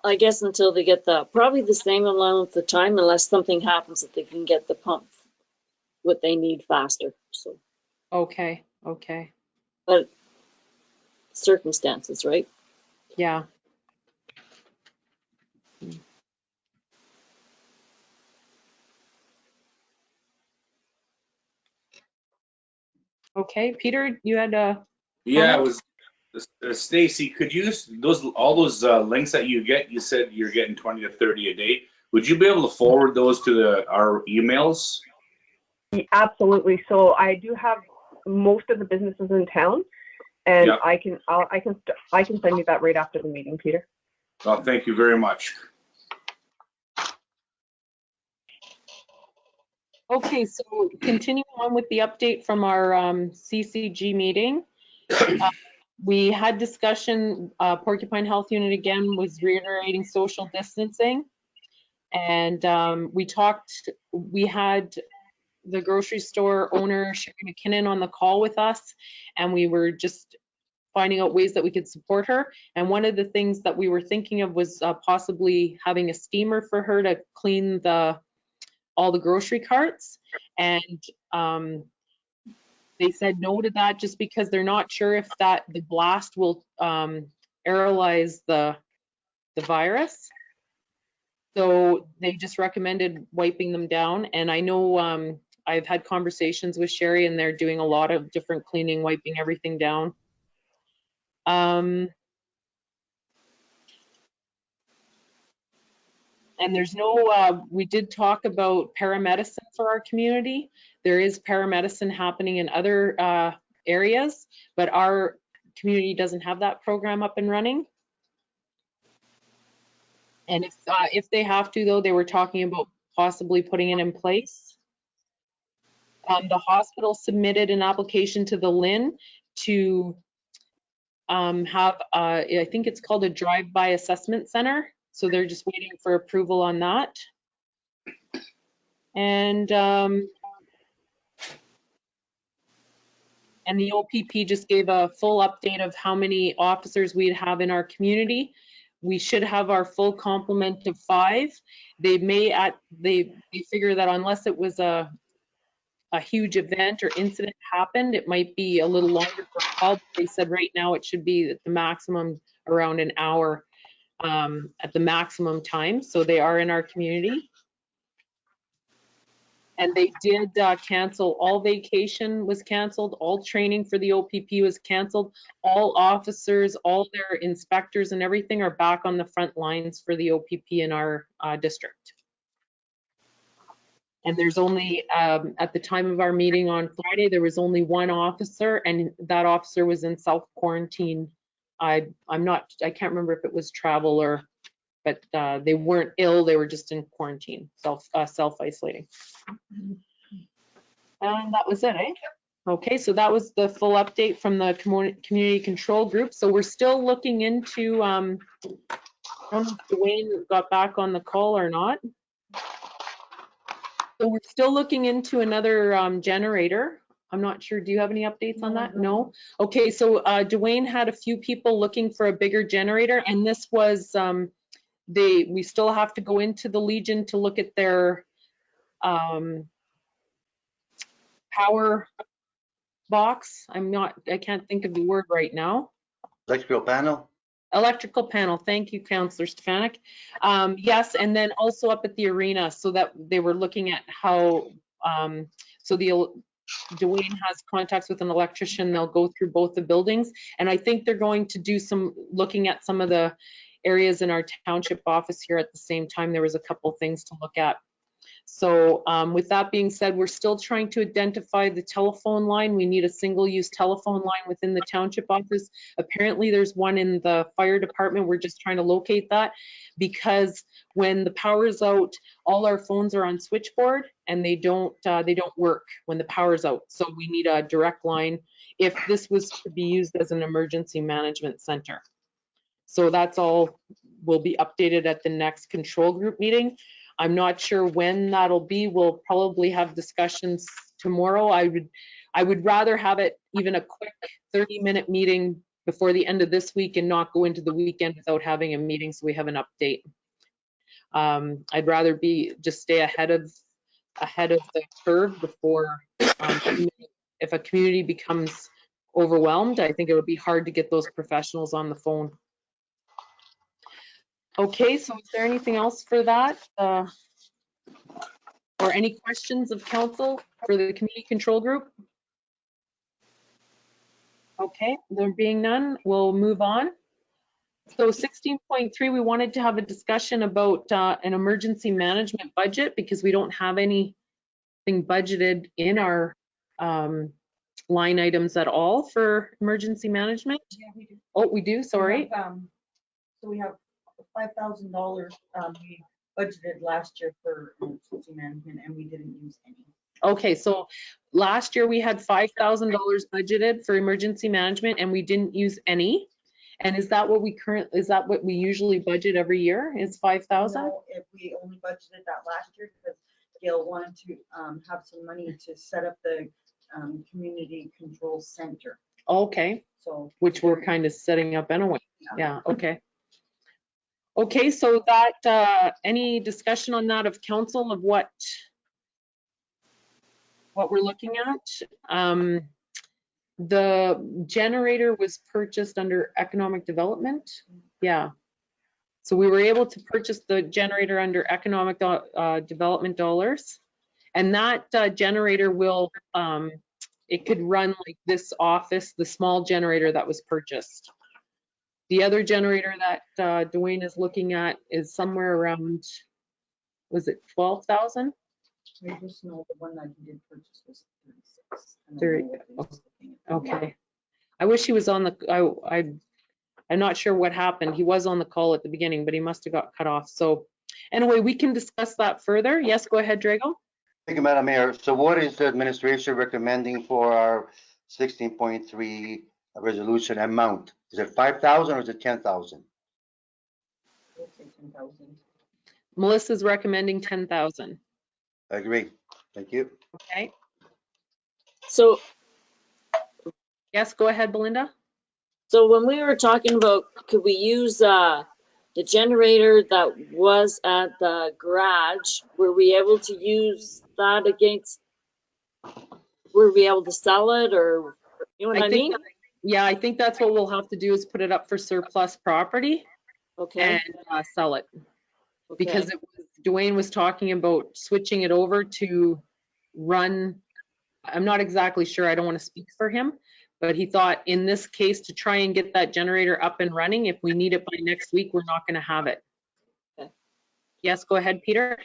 I guess until they get probably the same amount of time, unless something happens that they can get the pump what they need faster. So Okay. but circumstances, right? Yeah. Okay, Peter, you had a Yeah, it comment? was Stacy. Could you all those links that you get? You said you're getting 20 to 30 a day. Would you be able to forward those to our emails? Absolutely. So I do have most of the businesses in town, and Yeah. I can send you that right after the meeting, Peter. Well, thank you very much. Okay, so continuing on with the update from our CCG meeting. We had discussion, Porcupine Health Unit again was reiterating social distancing. And we had the grocery store owner, Sherry McKinnon, on the call with us, and we were just finding out ways that we could support her. And one of the things that we were thinking of was possibly having a steamer for her to clean all the grocery carts. And they said no to that just because they're not sure if the blast will aerolize the virus. So they just recommended wiping them down. And I know I've had conversations with Sherry, and they're doing a lot of different cleaning, wiping everything down. And there's we did talk about paramedicine for our community. There is paramedicine happening in other areas, but our community doesn't have that program up and running. And if they have to, though, they were talking about possibly putting it in place. The hospital submitted an application to the LIN to have, I think it's called a drive-by assessment center. So they're just waiting for approval on that. And the OPP just gave a full update of how many officers we'd have in our community. We should have our full complement of 5. They figure that unless it was a huge event or incident happened, it might be a little longer for a call. They said right now it should be at the maximum around an hour at the maximum time. So they are in our community. And they did cancel, all vacation was canceled, all training for the OPP was canceled, all officers, all their inspectors and everything are back on the front lines for the OPP in our district. And there's only, at the time of our meeting on Friday, there was only 1 officer, and that officer was in self-quarantine. I can't remember if it was travel or, but they weren't ill, they were just in quarantine, self-isolating. And that was it, eh? Okay, so that was the full update from the community control group. So we're still looking into, I don't know if Dwayne got back on the call or not. So we're still looking into another generator. I'm not sure, do you have any updates on that? No? Okay, so Dwayne had a few people looking for a bigger generator, and this was, we still have to go into the Legion to look at their power box. I can't think of the word right now. Electrical panel? Electrical panel, thank you, Councillor Stefanik. Yes, and then also up at the arena, so that they were looking at how, Dwayne has contacts with an electrician, they'll go through both the buildings, and I think they're going to do looking at some of the areas in our township office here at the same time. There was a couple things to look at. So with that being said, we're still trying to identify the telephone line. We need a single-use telephone line within the township office. Apparently there's one in the fire department. We're just trying to locate that, because when the power is out, all our phones are on switchboard and they don't work when the power is out. So we need a direct line if this was to be used as an emergency management center. So that's all will be updated at the next control group meeting. I'm not sure when that'll be. We'll probably have discussions tomorrow. I would rather have it even a quick 30-minute meeting before the end of this week and not go into the weekend without having a meeting so we have an update. I'd rather just stay ahead of the curve before, if a community becomes overwhelmed, I think it would be hard to get those professionals on the phone. Okay, so is there anything else for that? Or any questions of council for the community control group? Okay, there being none, we'll move on. So 16.3, we wanted to have a discussion about an emergency management budget, because we don't have anything budgeted in our line items at all for emergency management. Yeah, we do. Oh, we do, sorry. So we have $5,000 we budgeted last year for emergency management, and we didn't use any. Okay, so last year we had $5,000 budgeted for emergency management and we didn't use any. And is that what we usually budget every year, is 5,000? No, if we only budgeted that last year because Gail wanted to have some money to set up the community control center. Okay, so which we're kind of setting up anyway. Yeah, okay. Okay, so that, any discussion on that of council of what we're looking at? The generator was purchased under economic development. Yeah. So we were able to purchase the generator under economic development dollars. And that generator will, it could run like this office, the small generator that was purchased. The other generator that Dwayne is looking at is somewhere around, was it 12,000? We just know the one that he did purchase was 36. There- Okay. I wish he was on the, I'm not sure what happened. He was on the call at the beginning, but he must have got cut off. So anyway, we can discuss that further. Yes, go ahead, Drago. Thank you, Madam Mayor. So what is the administration recommending for our 16.3 resolution amount? Is it 5,000 or is it 10,000? Melissa's recommending 10,000. I agree. Thank you. Okay. So, Yes, go ahead, Belinda. so when we were talking about, could we use the generator that was at the garage, were we able to use that against, were we able to sell it, or, you know what I mean? Yeah, I think that's what we'll have to do is put it up for surplus property Okay, and sell it. Because okay, Dwayne was talking about switching it over to run, I'm not exactly sure, I don't want to speak for him, but he thought in this case to try and get that generator up and running, if we need it by next week, we're not going to have it. Okay. Yes, go ahead, Peter.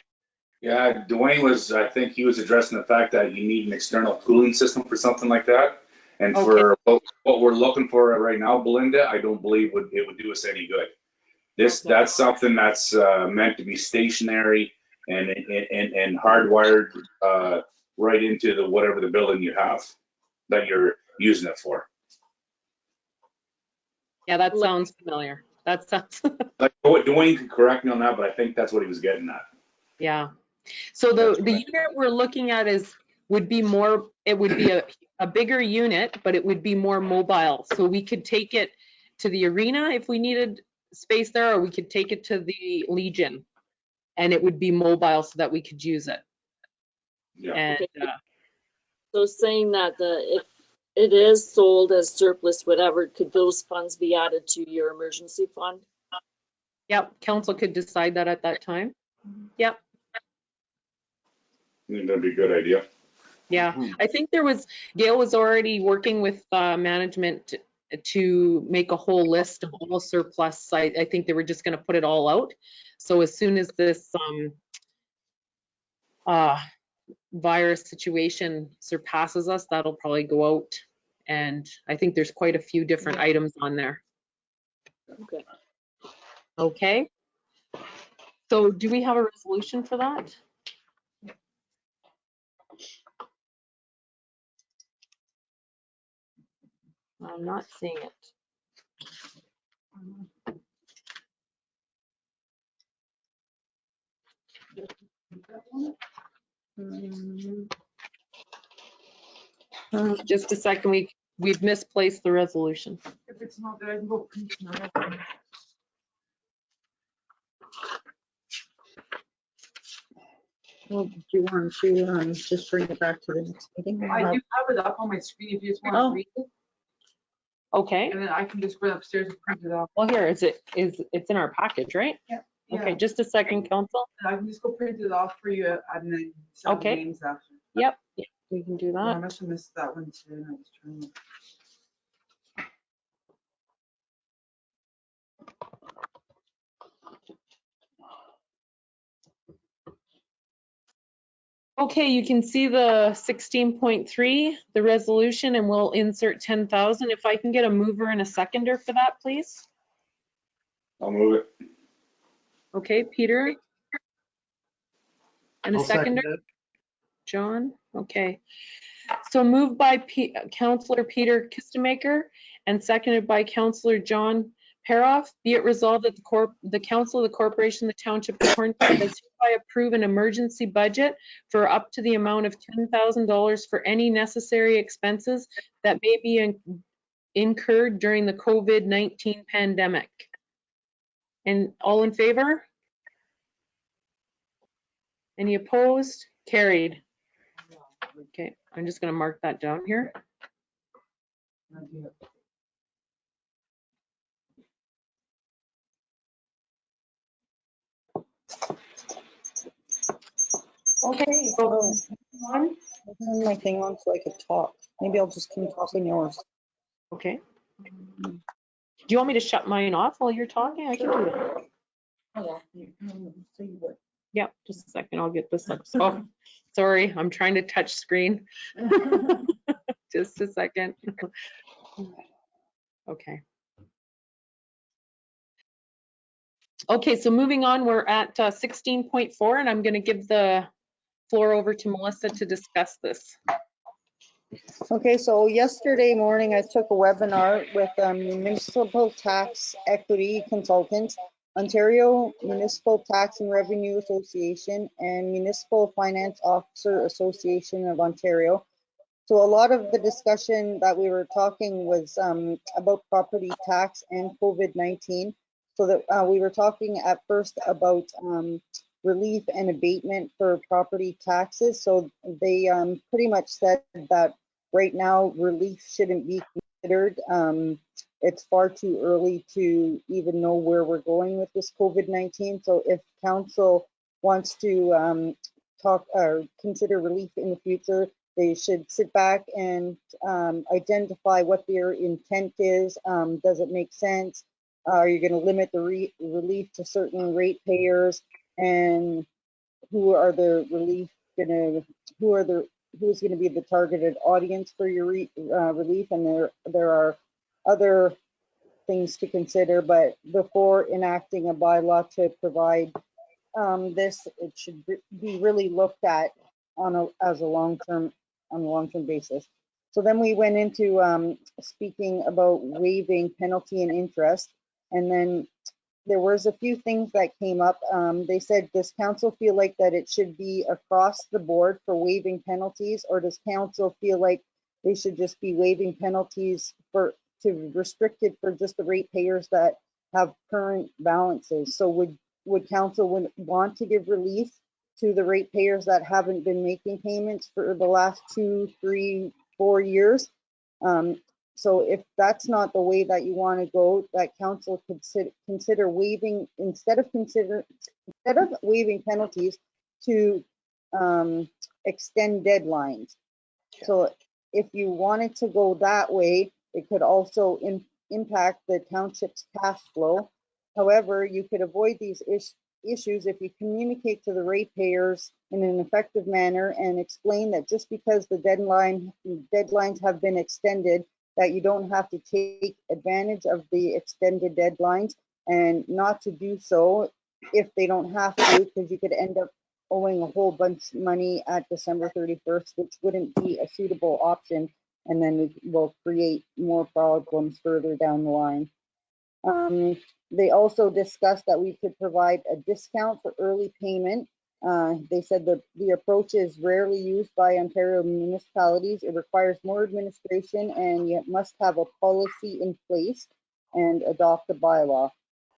Yeah, Dwayne was, I think he was addressing the fact that you need an external cooling system for something like that. And for what we're looking for right now, Belinda, I don't believe it would do us any good. That's something that's meant to be stationary and hardwired right into the whatever the building you have that you're using it for. Yeah, that sounds familiar. That sounds. Like Dwayne could correct me on that, but I think that's what he was getting at. Yeah. So the unit we're looking at would be a bigger unit, but it would be more mobile. So we could take it to the arena if we needed space there, or we could take it to the Legion and it would be mobile so that we could use it. Yeah. And so saying that if it is sold as surplus, whatever, could those funds be added to your emergency fund? yep, council could decide that at that time. Yep. I think that'd be a good idea. Yeah, I think Gail was already working with management to make a whole list of all surplus sites. I think they were just going to put it all out. So as soon as this virus situation surpasses us, that'll probably go out. And I think there's quite a few different items on there. Okay. Okay. So do we have a resolution for that? I'm not seeing it. Just a second, we've misplaced the resolution. If it's not there, I can go print it. Well, do you want to just bring it back to the next meeting? I do have it up on my screen if you just want to read it, Okay. and then I can just run upstairs and print it out. Well, here it's in our package, right? Yeah. Okay, just a second, council. And I can just go print it off for you and then send the Okay. names after. Yep, we can do I that. must have missed that one too. And I was trying to. Okay, you can see the 16.3, the resolution, and we'll insert 10,000. If I can get a mover and a seconder for that, please. I'll move it. Okay, Peter. And a I'll second seconder, it. John. Okay. So moved by Councillor Peter Kistemaker and seconded by Councillor John Paroff. Be it resolved that the Council of the Corporation of the Township of Cornwall does hereby approve an emergency budget for up to the amount of $10,000 for any necessary expenses that may be incurred during the COVID-19 pandemic. And all in favor? Any opposed? Carried. Okay, I'm just going to mark that down here. Okay, so one. Turn my thing on so I could talk. Maybe I'll just keep talking yours. Okay. Do you want me to shut mine off while you're talking? I can do that. Oh, well, you can see what. Yep, just a second, I'll get this up. Oh, sorry, I'm trying to touch screen. Just a second. Okay. Okay, so moving on, we're at 16.4, and I'm going to give the floor over to Melissa to discuss this. Okay, so yesterday morning I took a webinar with Municipal Tax Equity Consultants, Ontario Municipal Tax and Revenue Association, and Municipal Finance Officer Association of Ontario. So a lot of the discussion that we were talking was about property tax and COVID-19. So that we were talking at first about relief and abatement for property taxes. So they pretty much said that right now relief shouldn't be considered. It's far too early to even know where we're going with this COVID-19. So if council wants to talk or consider relief in the future, they should sit back and identify what their intent is. Does it make sense? Are you going to limit the relief to certain ratepayers? And who are the relief going to? Who's going to be the targeted audience for your relief? And there are other things to consider. But before enacting a bylaw to provide this, it should be really looked at on a long-term basis. So then we went into speaking about waiving penalty and interest, and then there was a few things that came up. They said, does council feel like that it should be across the board for waiving penalties, or does council feel like they should just be waiving penalties to restricted for just the ratepayers that have current balances? So would council want to give relief to the ratepayers that haven't been making payments for the last 2, 3, 4 years? So if that's not the way that you want to go, that council could consider waiving, instead of waiving penalties, to extend deadlines. So if you wanted to go that way, it could also impact the township's cash flow. However, you could avoid these issues if you communicate to the ratepayers in an effective manner and explain that just because the deadlines have been extended, that you don't have to take advantage of the extended deadlines, and not to do so if they don't have to, because you could end up owing a whole bunch of money at December 31st, which wouldn't be a suitable option, and then it will create more problems further down the line. They also discussed that we could provide a discount for early payment. They said that the approach is rarely used by Ontario municipalities. It requires more administration, and you must have a policy in place and adopt a bylaw.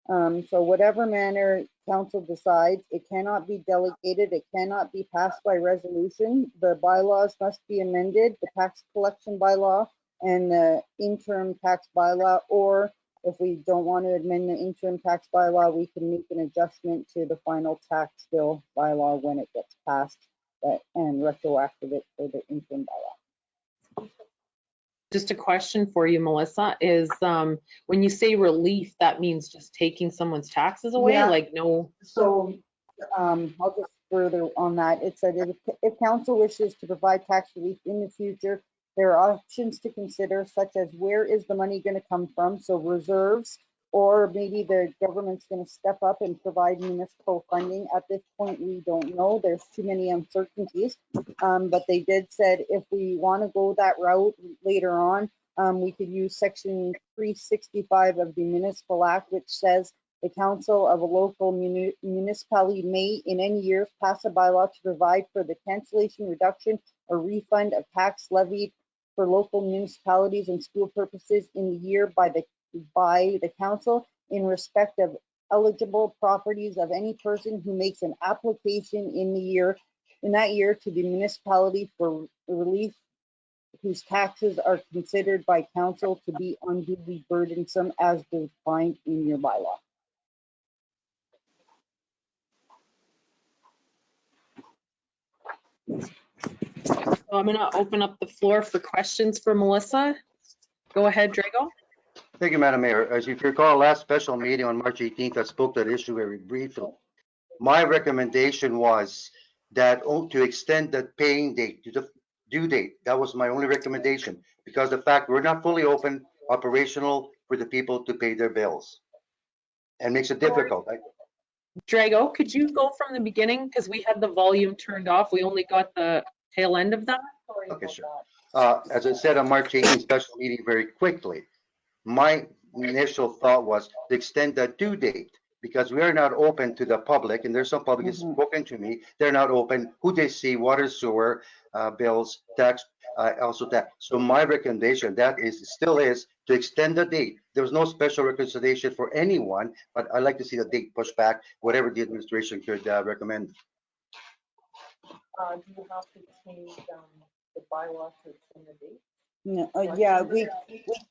So whatever manner council decides, it cannot be delegated, it cannot be passed by resolution. The bylaws must be amended, the tax collection bylaw and the interim tax bylaw, or if we don't want to amend the interim tax bylaw, we can make an adjustment to the final tax bill bylaw when it gets passed, and retroactive it for the interim bylaw. Just a question for you, Melissa, is when you say relief, that means just taking someone's taxes away? Yeah. Like no. So I'll just further on that. It said if council wishes to provide tax relief in the future, there are options to consider, such as where is the money going to come from? So reserves, or maybe the government's going to step up and provide municipal funding. At this point, we don't know. There's too many uncertainties. But they did said if we want to go that route later on, we could use section 365 of the Municipal Act, which says the council of a local municipality may in any year pass a bylaw to provide for the cancellation, reduction, or refund of tax levied for local municipalities and school purposes in the year by the council in respect of eligible properties of any person who makes an application in that year to the municipality for relief whose taxes are considered by council to be unduly burdensome as defined in your bylaw. So I'm going to open up the floor for questions for Melissa. Go ahead, Drago. Thank you, Madam Mayor. As you recall, last special meeting on March 18th, I spoke to that issue very briefly. My recommendation was that to extend the paying date to the due date. That was my only recommendation, because the fact we're not fully open, operational for the people to pay their bills, and makes it difficult. Drago, could you go from the beginning? Because we had the volume turned off. We only got the tail end of that. Okay, sure. As I said on March 18th special meeting very quickly, my initial thought was to extend the due date, because we are not open to the public, and there's some public has spoken to me, they're not open, who they see, water, sewer, bills, tax, also that. So my recommendation, that is, still is, to extend the date. There was no special reconciliation for anyone, but I'd like to see the date pushed back, whatever the administration could recommend. Do you have to change the bylaw to extend the date? No, yeah, we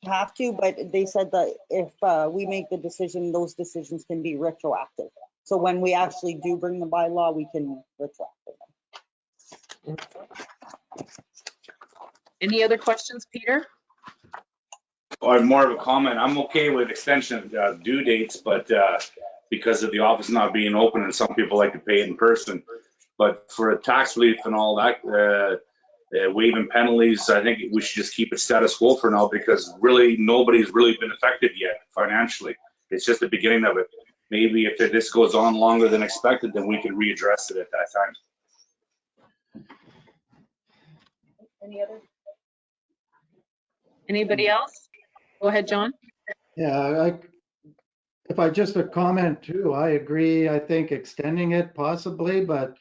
have to, but they said that if we make the decision, those decisions can be retroactive. So when we actually do bring the bylaw, we can retract them. Any other questions, Peter? Or more of a comment, I'm okay with extension of due dates, but because of the office not being open and some people like to pay in person. But for a tax relief and all that, waiving penalties, I think we should just keep it status quo for now, because really nobody's really been affected yet financially. It's just the beginning of it. Maybe if this goes on longer than expected, then we can readdress it at that time. Anybody else? Go ahead, John. Yeah, if I just a comment too, I agree. I think extending it possibly, but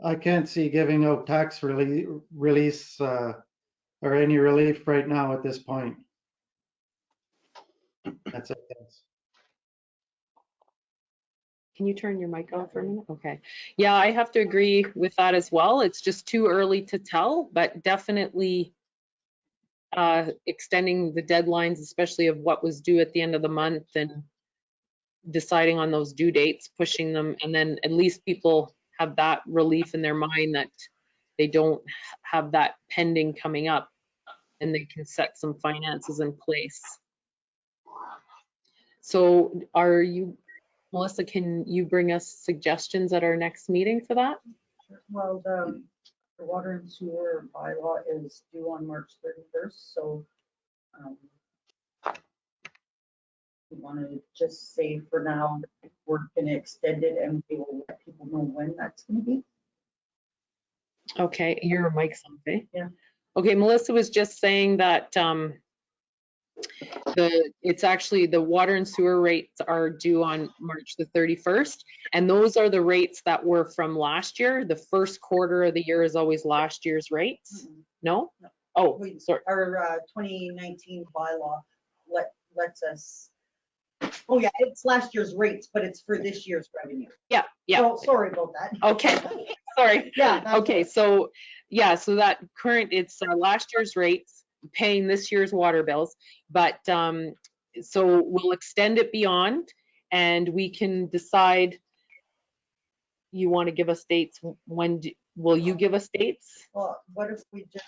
I can't see giving out tax release or any relief right now at this point. That's it. Thanks. Can you turn your mic off for a minute? Okay. Yeah, I have to agree with that as well. It's just too early to tell, but definitely extending the deadlines, especially of what was due at the end of the month, and deciding on those due dates, pushing them, and then at least people have that relief in their mind that they don't have that pending coming up, and they can set some finances in place. So Melissa, can you bring us suggestions at our next meeting for that? Well, the water and sewer bylaw is due on March 31st, so we want to just say for now, we're going to extend it and we will let people know when that's going to be. Okay, your mic's on, okay? Yeah. Okay, Melissa was just saying that it's actually the water and sewer rates are due on March the 31st, and those are the rates that were from last year. The first quarter of the year is always last year's rates. No? No. Oh, sorry. Our 2019 bylaw lets us. Oh yeah, it's last year's rates, but it's for this year's revenue. Yeah, yeah. Oh, sorry about that. Okay, sorry. Yeah. Okay, so yeah, so that current, it's last year's rates paying this year's water bills, but so we'll extend it beyond, and we can decide. You want to give us dates? When will you give us dates? Well, what if we just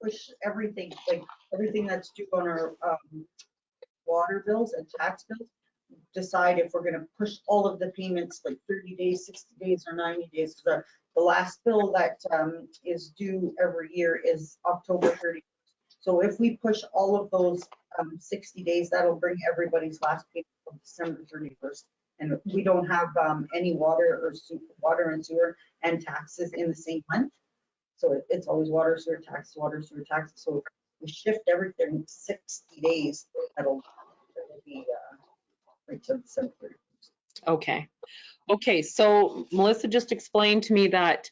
push everything, like everything that's due on our water bills and tax bills, decide if we're going to push all of the payments like 30 days, 60 days, or 90 days. The last bill that is due every year is October 30th. So if we push all of those 60 days, that'll bring everybody's last payment from December 31st. And we don't have any water and sewer and taxes in the same month. So it's always water, sewer, tax, water, sewer, tax. So if we shift everything 60 days, that'll be right to December 31st. Okay. Okay, so Melissa just explained to me that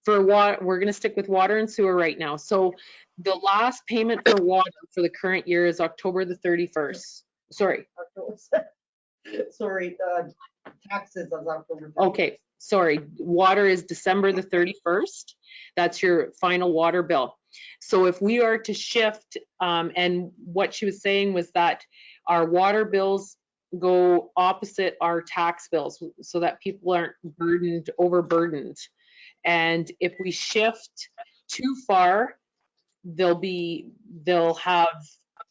for what we're going to stick with water and sewer right now. So the last payment for water for the current year is October the 31st. Sorry. Sorry, the taxes is October 31st. Okay, sorry. Water is December the 31st. That's your final water bill. So if we are to shift, and what she was saying was that our water bills go opposite our tax bills so that people aren't overburdened. And if we shift too far, they'll have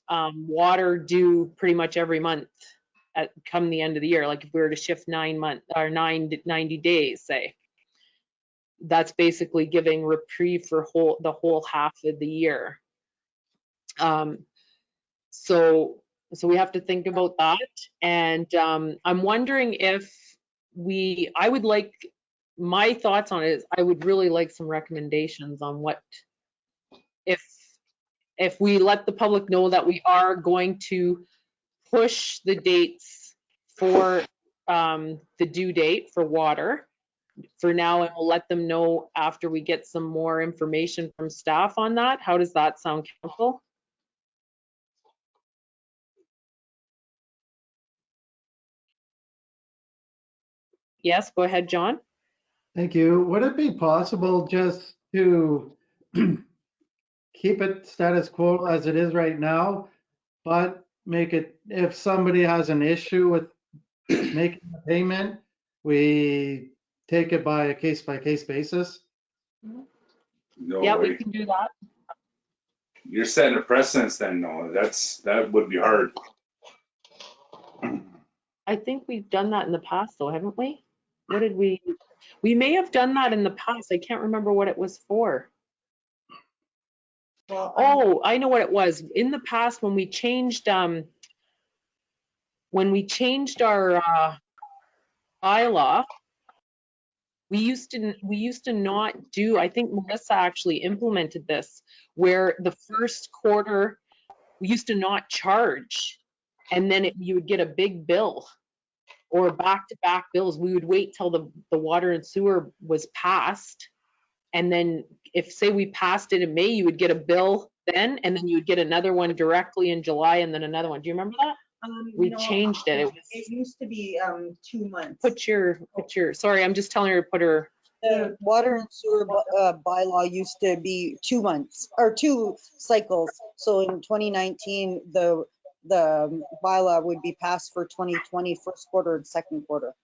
water due pretty much every month. come the end of the year. Like if we were to shift 9 months or 90 days, say, that's basically giving reprieve for the whole half of the year. So we have to think about that. And I'm wondering if I would like, my thoughts on it is I would really like some recommendations on what, if we let the public know that we are going to push the dates for the due date for water for now, and we'll let them know after we get some more information from staff on that. How does that sound, council? Yes, go ahead, John. Thank you. Would it be possible just to keep it status quo as it is right now, but make it, if somebody has an issue with making a payment, we take it by a case-by-case basis? No Yeah, way. we can do that. You're setting a precedence then, no, that would be hard. I think we've done that in the past though, haven't we? What did we may have done that in the past. I can't remember what it was for. Well, Oh, I know what it was. In the past when we changed our bylaw, we used to not do, I think Melissa actually implemented this, where the first quarter we used to not charge, and then you would get a big bill or back-to-back bills. We would wait till the water and sewer was passed, and then if, say, we passed it in May, you would get a bill then, and then you would get another one directly in July, and then another one. Do you remember that? We changed it. It used to be 2 months. Put your, sorry, I'm just telling her to put her. The water and sewer bylaw used to be 2 months or 2 cycles. So in 2019, the bylaw would be passed for 2020 first quarter and second quarter.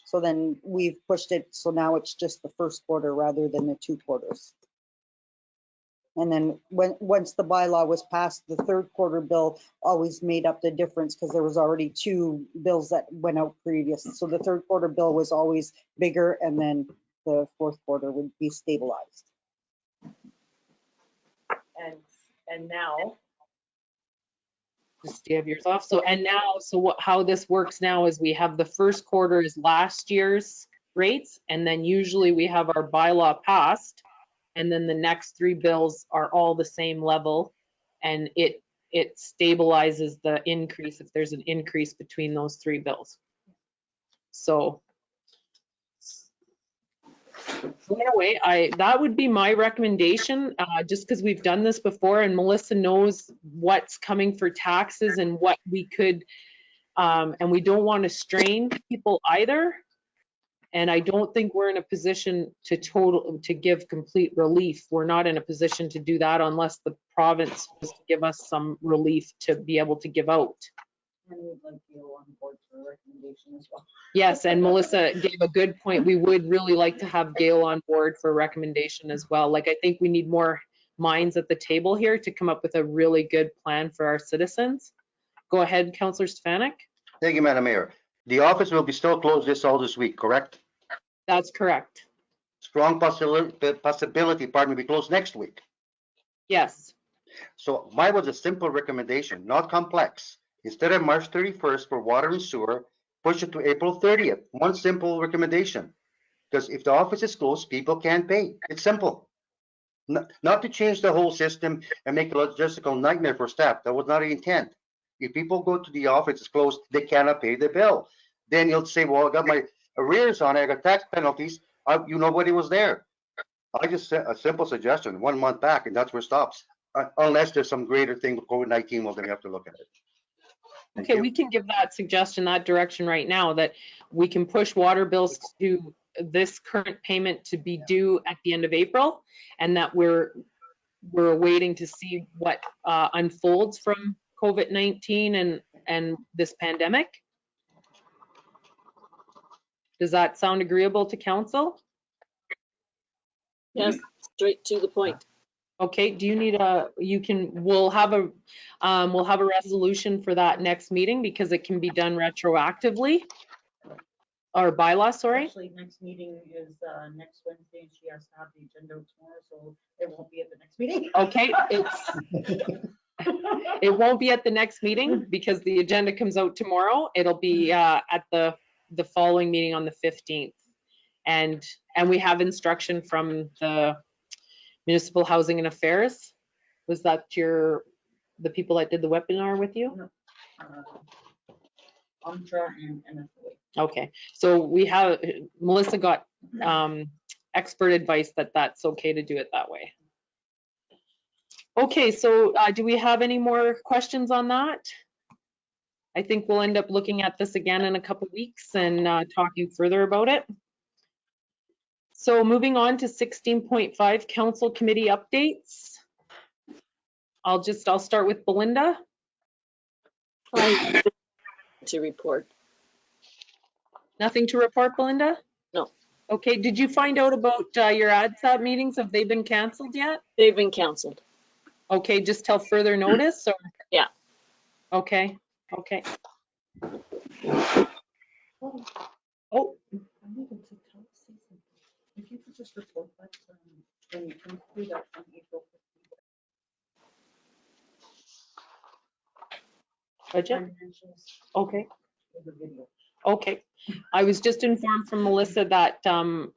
So then we've pushed it, so now it's just the first quarter rather than the 2 quarters. And then once the bylaw was passed, the third quarter bill always made up the difference because there was already 2 bills that went out previous. So the third quarter bill was always bigger, and then the fourth quarter would be stabilized. And now, just do you have yours off? So, and now, so how this works now is we have the first quarter is last year's rates, and then usually we have our bylaw passed, and then the next 3 bills are all the same level, and it stabilizes the increase if there's an increase between those 3 bills. So anyway, that would be my recommendation, just because we've done this before, and Melissa knows what's coming for taxes and what we could, and we don't want to strain people either. And I don't think we're in a position to give complete relief. We're not in a position to do that unless the province was to give us some relief to be able to give out. And we'd like you on board for a recommendation as well. Yes, and Melissa gave a good point. We would really like to have Gail on board for a recommendation as well. Like, I think we need more minds at the table here to come up with a really good plan for our citizens. Go ahead, Councillor Stefanik. Thank you, Madam Mayor. The office will be still closed this week, correct? That's correct. Strong possibility, pardon me, be closed next week. Yes. So mine was a simple recommendation, not complex. Instead of March 31st for water and sewer, push it to April 30th. One simple recommendation. Because if the office is closed, people can't pay. It's simple. Not to change the whole system and make a logistical nightmare for staff. That was not the intent. If people go to the office, it's closed, they cannot pay the bill. Then you'll say, well, I got my arrears on it, I got tax penalties. You know what, it was there. I just said a simple suggestion, 1 month back, and that's where it stops. Unless there's some greater thing with COVID-19, well, then we have to look at it. Thank Okay, you. we can give that suggestion, that direction right now, that we can push water bills to this current payment to be due at the end of April, and that we're waiting to see what unfolds from COVID-19 and this pandemic. Does that sound agreeable to council? Yes, straight to the point. Okay, do you need we'll have a resolution for that next meeting because it can be done retroactively. Or bylaw, sorry. Actually, next meeting is next Wednesday, and she has to have the agenda tomorrow, so it won't be at the next meeting. Okay, it won't be at the next meeting because the agenda comes out tomorrow. It'll be at the following meeting on the 15th. And we have instruction from the Municipal Housing and Affairs. Was that the people that did the webinar with you? No. Omtra and MFA. Okay, so we have, Melissa got expert advice that that's okay to do it that way. Okay, so do we have any more questions on that? I think we'll end up looking at this again in a couple weeks and talking further about it. So moving on to 16.5 council committee updates. I'll start with Belinda. To report. Nothing to report, Belinda? No. Okay, did you find out about your ADSAT meetings? Have they been canceled yet? They've been canceled. Okay, just till further notice or? Yeah. Okay, okay. Oh. If you could just report that when you come through that on April 15th. Budget? Financials. Okay. The video. Okay. I was just informed from Melissa that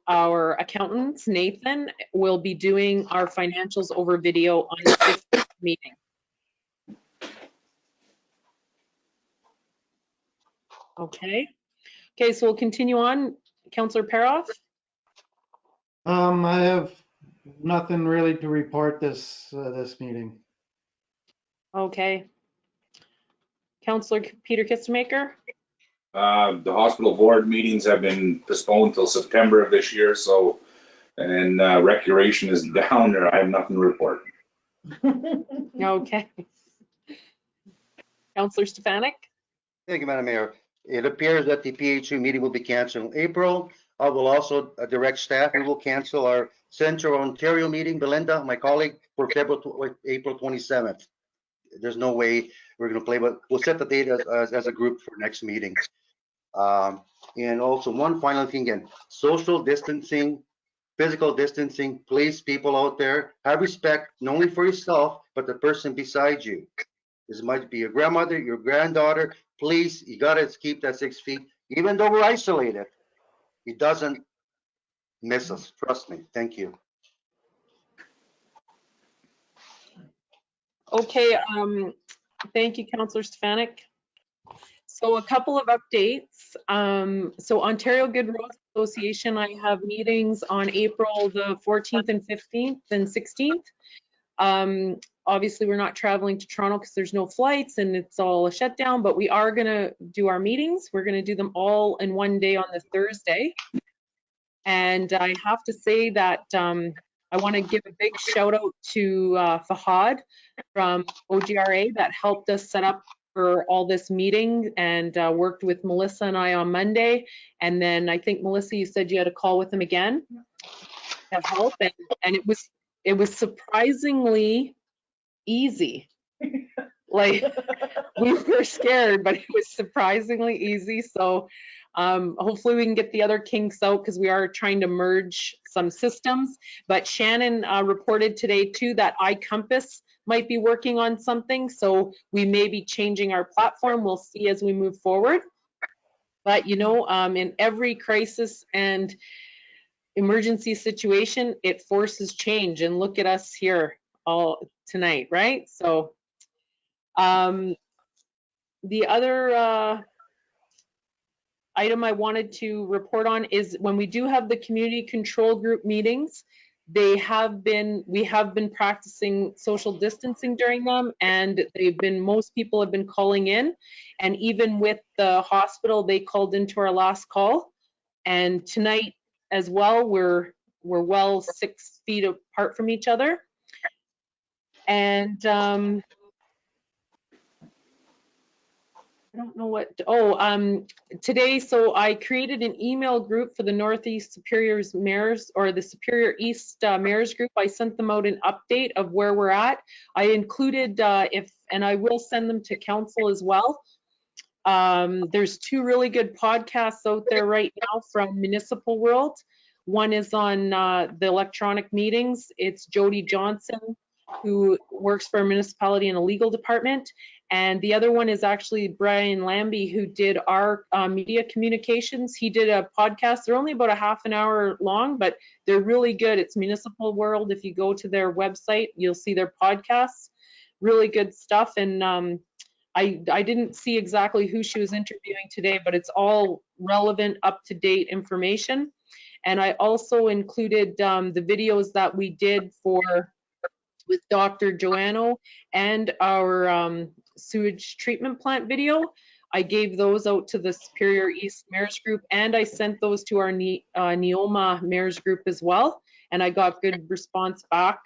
our accountant, Nathan, will be doing our financials over video on the 15th meeting. Okay. Okay, so we'll continue on. Councillor Paroff? I have nothing really to report this meeting. Okay. Councillor Peter Kistemaker? The hospital board meetings have been postponed till September of this year, so, and recreation is down there. I have nothing to report. Okay. Councillor Stefanik? Thank you, Madam Mayor. It appears that the PHU meeting will be canceled in April. I will also direct staff, we will cancel our Central Ontario meeting, Belinda, my colleague, for April 27th. There's no way we're going to play, but we'll set the date as a group for next meeting. And also one final thing again, social distancing, physical distancing, please, people out there, have respect, not only for yourself, but the person beside you. This might be your grandmother, your granddaughter. Please, you gotta keep that 6 feet. Even though we're isolated, it doesn't miss us. Trust me. Thank you. Okay, thank you, Councillor Stefanik. So a couple of updates. So Ontario Good Roads Association, I have meetings on April the 14th and 15th and 16th. Obviously, we're not traveling to Toronto because there's no flights and it's all a shutdown, but we are going to do our meetings. We're going to do them all in one day on the Thursday. And I have to say that I want to give a big shout out to Fahad from OGRA that helped us set up for all this meeting and worked with Melissa and I on Monday. And then I think, Melissa, you said you had a call with him again to help. And it was surprisingly easy. Like, we were scared, but it was surprisingly easy. So hopefully we can get the other kinks out because we are trying to merge some systems. But Shannon reported today too that iCompass might be working on something. So we may be changing our platform. We'll see as we move forward. But you know, in every crisis and emergency situation, it forces change. And look at us here all tonight, right? So the other item I wanted to report on is when we do have the community control group meetings, we have been practicing social distancing during them, and most people have been calling in, and even with the hospital, they called into our last call. And tonight as well, we're well 6 feet apart from each other. And I don't know what, today, so I created an email group for the Northeast Superior's mayors, or the Superior East mayors group. I sent them out an update of where we're at. I included, and I will send them to council as well. There's 2 really good podcasts out there right now from Municipal World. One is on the electronic meetings. It's Jody Johnson, who works for a municipality in a legal department. And the other one is actually Brian Lambie, who did our media communications. He did a podcast. They're only about a half an hour long, but they're really good. It's Municipal World. If you go to their website, you'll see their podcasts. Really good stuff. And I didn't see exactly who she was interviewing today, but it's all relevant, up-to-date information. And I also included the videos that we did with Dr. Joanno and our sewage treatment plant video. I gave those out to the Superior East Mayor's Group, and I sent those to our Neoma Mayor's Group as well, and I got good response back.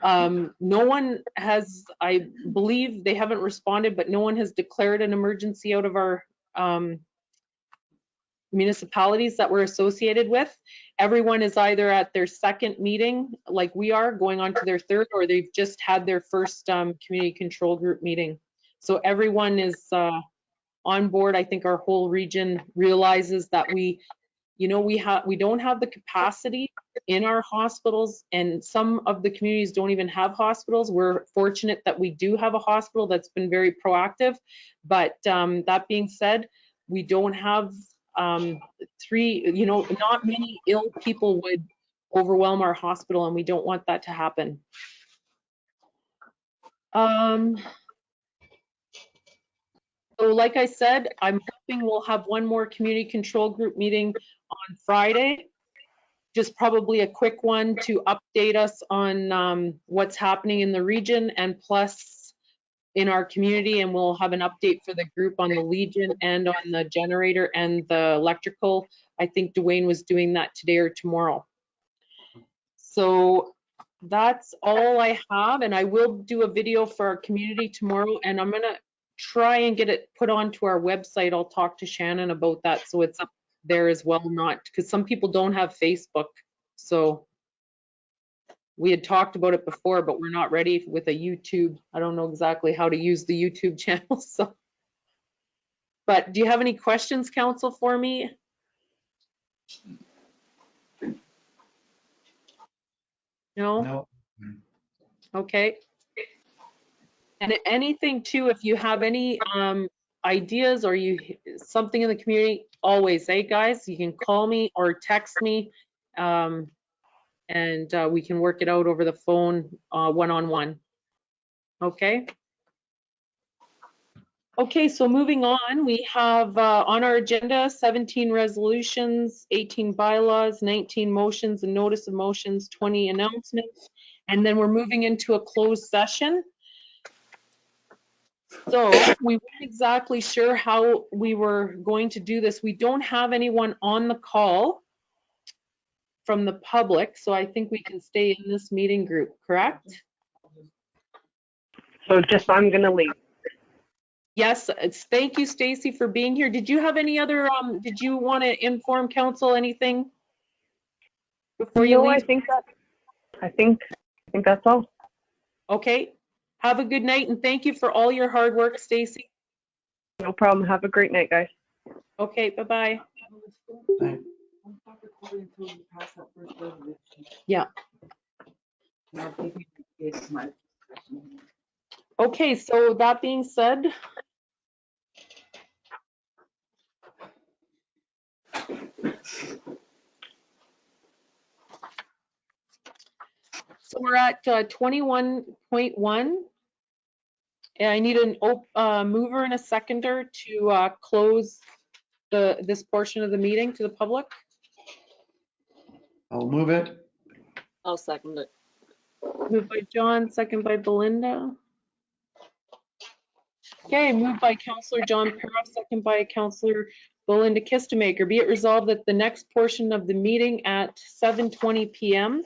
No one has, I believe they haven't responded, but no one has declared an emergency out of our municipalities that we're associated with. Everyone is either at their second meeting, like we are, going on to their third, or they've just had their first community control group meeting. So everyone is on board. I think our whole region realizes that we don't have the capacity in our hospitals, and some of the communities don't even have hospitals. We're fortunate that we do have a hospital that's been very proactive, but that being said, we don't have not many ill people would overwhelm our hospital, and we don't want that to happen. So like I said, I'm hoping we'll have one more community control group meeting on Friday. Just probably a quick one to update us on what's happening in the region and plus in our community, and we'll have an update for the group on the Legion and on the generator and the electrical. I think Dwayne was doing that today or tomorrow. So that's all I have, and I will do a video for our community tomorrow, and I'm gonna try and get it put onto our website. I'll talk to Shannon about that so it's up there as well, not because some people don't have Facebook. So we had talked about it before, but we're not ready with a YouTube. I don't know exactly how to use the YouTube channel. So, but do you have any questions, council, for me? No? No. Okay. And anything too, if you have any ideas or something in the community, always, hey guys, you can call me or text me. And we can work it out over the phone one-on-one. Okay. Okay, so moving on, we have on our agenda 17 resolutions, 18 bylaws, 19 motions and notice of motions, 20 announcements, and then we're moving into a closed session. So we weren't exactly sure how we were going to do this. We don't have anyone on the call from the public, so I think we can stay in this meeting group, correct? So just I'm gonna leave. Yes, thank you, Stacy, for being here. Did you have any other, did you want to inform council anything before you leave? I think that's all. Okay, have a good night and thank you for all your hard work, Stacy. No problem. Have a great night, guys. Okay, bye-bye. Thanks. Yeah. Okay, so that being said, so we're at 21.1. And I need a mover and a seconder to close this portion of the meeting to the public. I'll move it. I'll second it. Moved by John, second by Belinda. Okay, moved by Councillor John Perroff, second by Councillor Belinda Kistemaker. Be it resolved that the next portion of the meeting at 7:20 p.m.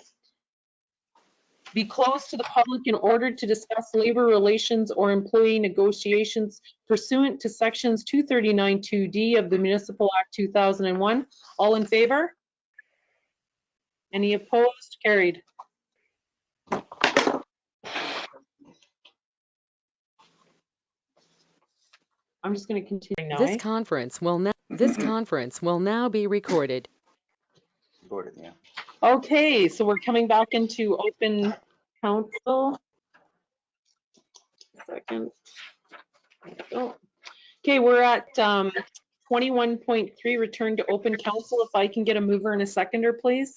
be closed to the public in order to discuss labor relations or employee negotiations pursuant to sections 239(2)D of the Municipal Act 2001. All in favor? Any opposed? Carried. I'm just going to continue now. This conference will now be recorded. Recorded, yeah. Okay, so we're coming back into open council. Second. Oh. Okay, we're at 21.3, return to open council. If I can get a mover and a seconder, please.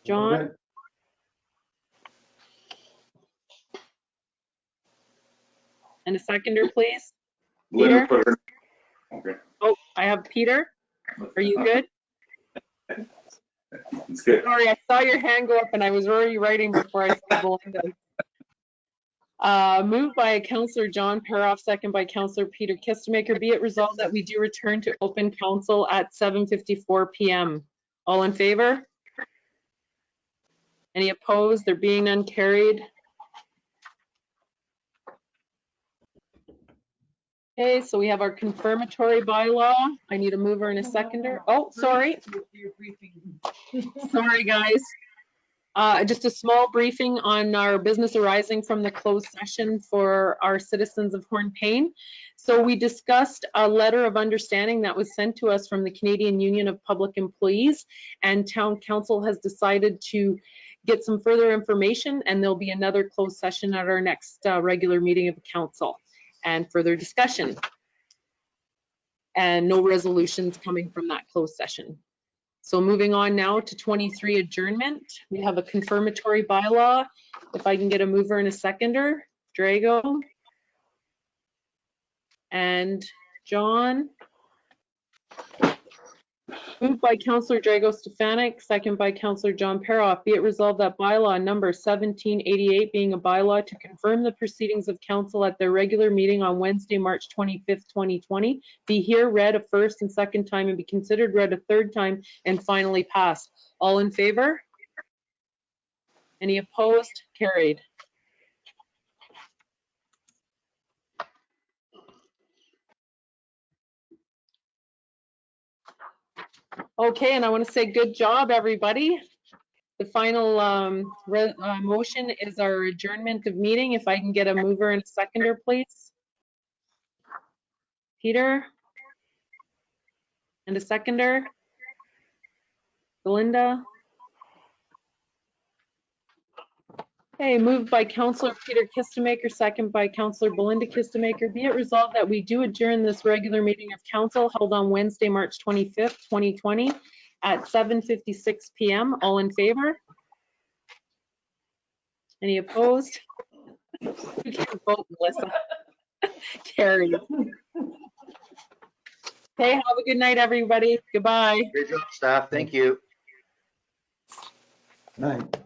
John? And a seconder, please. Peter? Okay. Oh, I have Peter. Are you good? It's good. Sorry, I saw your hand go up and I was already writing before I saw Belinda. Moved by Councillor John Paroff, second by Councillor Peter Kistemaker. Be it resolved that we do return to open council at 7:54 p.m. All in favor? Any opposed? There being none, carried. Okay, so we have our confirmatory bylaw. I need a mover and a seconder. Oh, sorry. Sorry, guys. Just a small briefing on our business arising from the closed session for our citizens of Hornpain. So we discussed a letter of understanding that was sent to us from the Canadian Union of Public Employees, and Town Council has decided to get some further information, and there'll be another closed session at our next regular meeting of the council and further discussion. And no resolutions coming from that closed session. So moving on now to 23, adjournment. We have a confirmatory bylaw. If I can get a mover and a seconder, Drago and John. Moved by Councillor Drago Stefanik, second by Councillor John Paroff. Be it resolved that bylaw number 1788, being a bylaw to confirm the proceedings of council at their regular meeting on Wednesday, March 25th, 2020, be here read a first and second time and be considered read a third time and finally passed. All in favor? Any opposed? Carried. Okay, and I want to say good job, everybody. The final motion is our adjournment of meeting. If I can get a mover and a seconder, please. Peter? And a seconder? Belinda? Okay, moved by Councillor Peter Kistemaker, second by Councillor Belinda Kistemaker. Be it resolved that we do adjourn this regular meeting of council held on Wednesday, March 25th, 2020 at 7:56 p.m. All in favor? Any opposed? You can't vote, Melissa. Carried. Okay, have a good night, everybody. Goodbye. Great job, staff. Thank you. Night.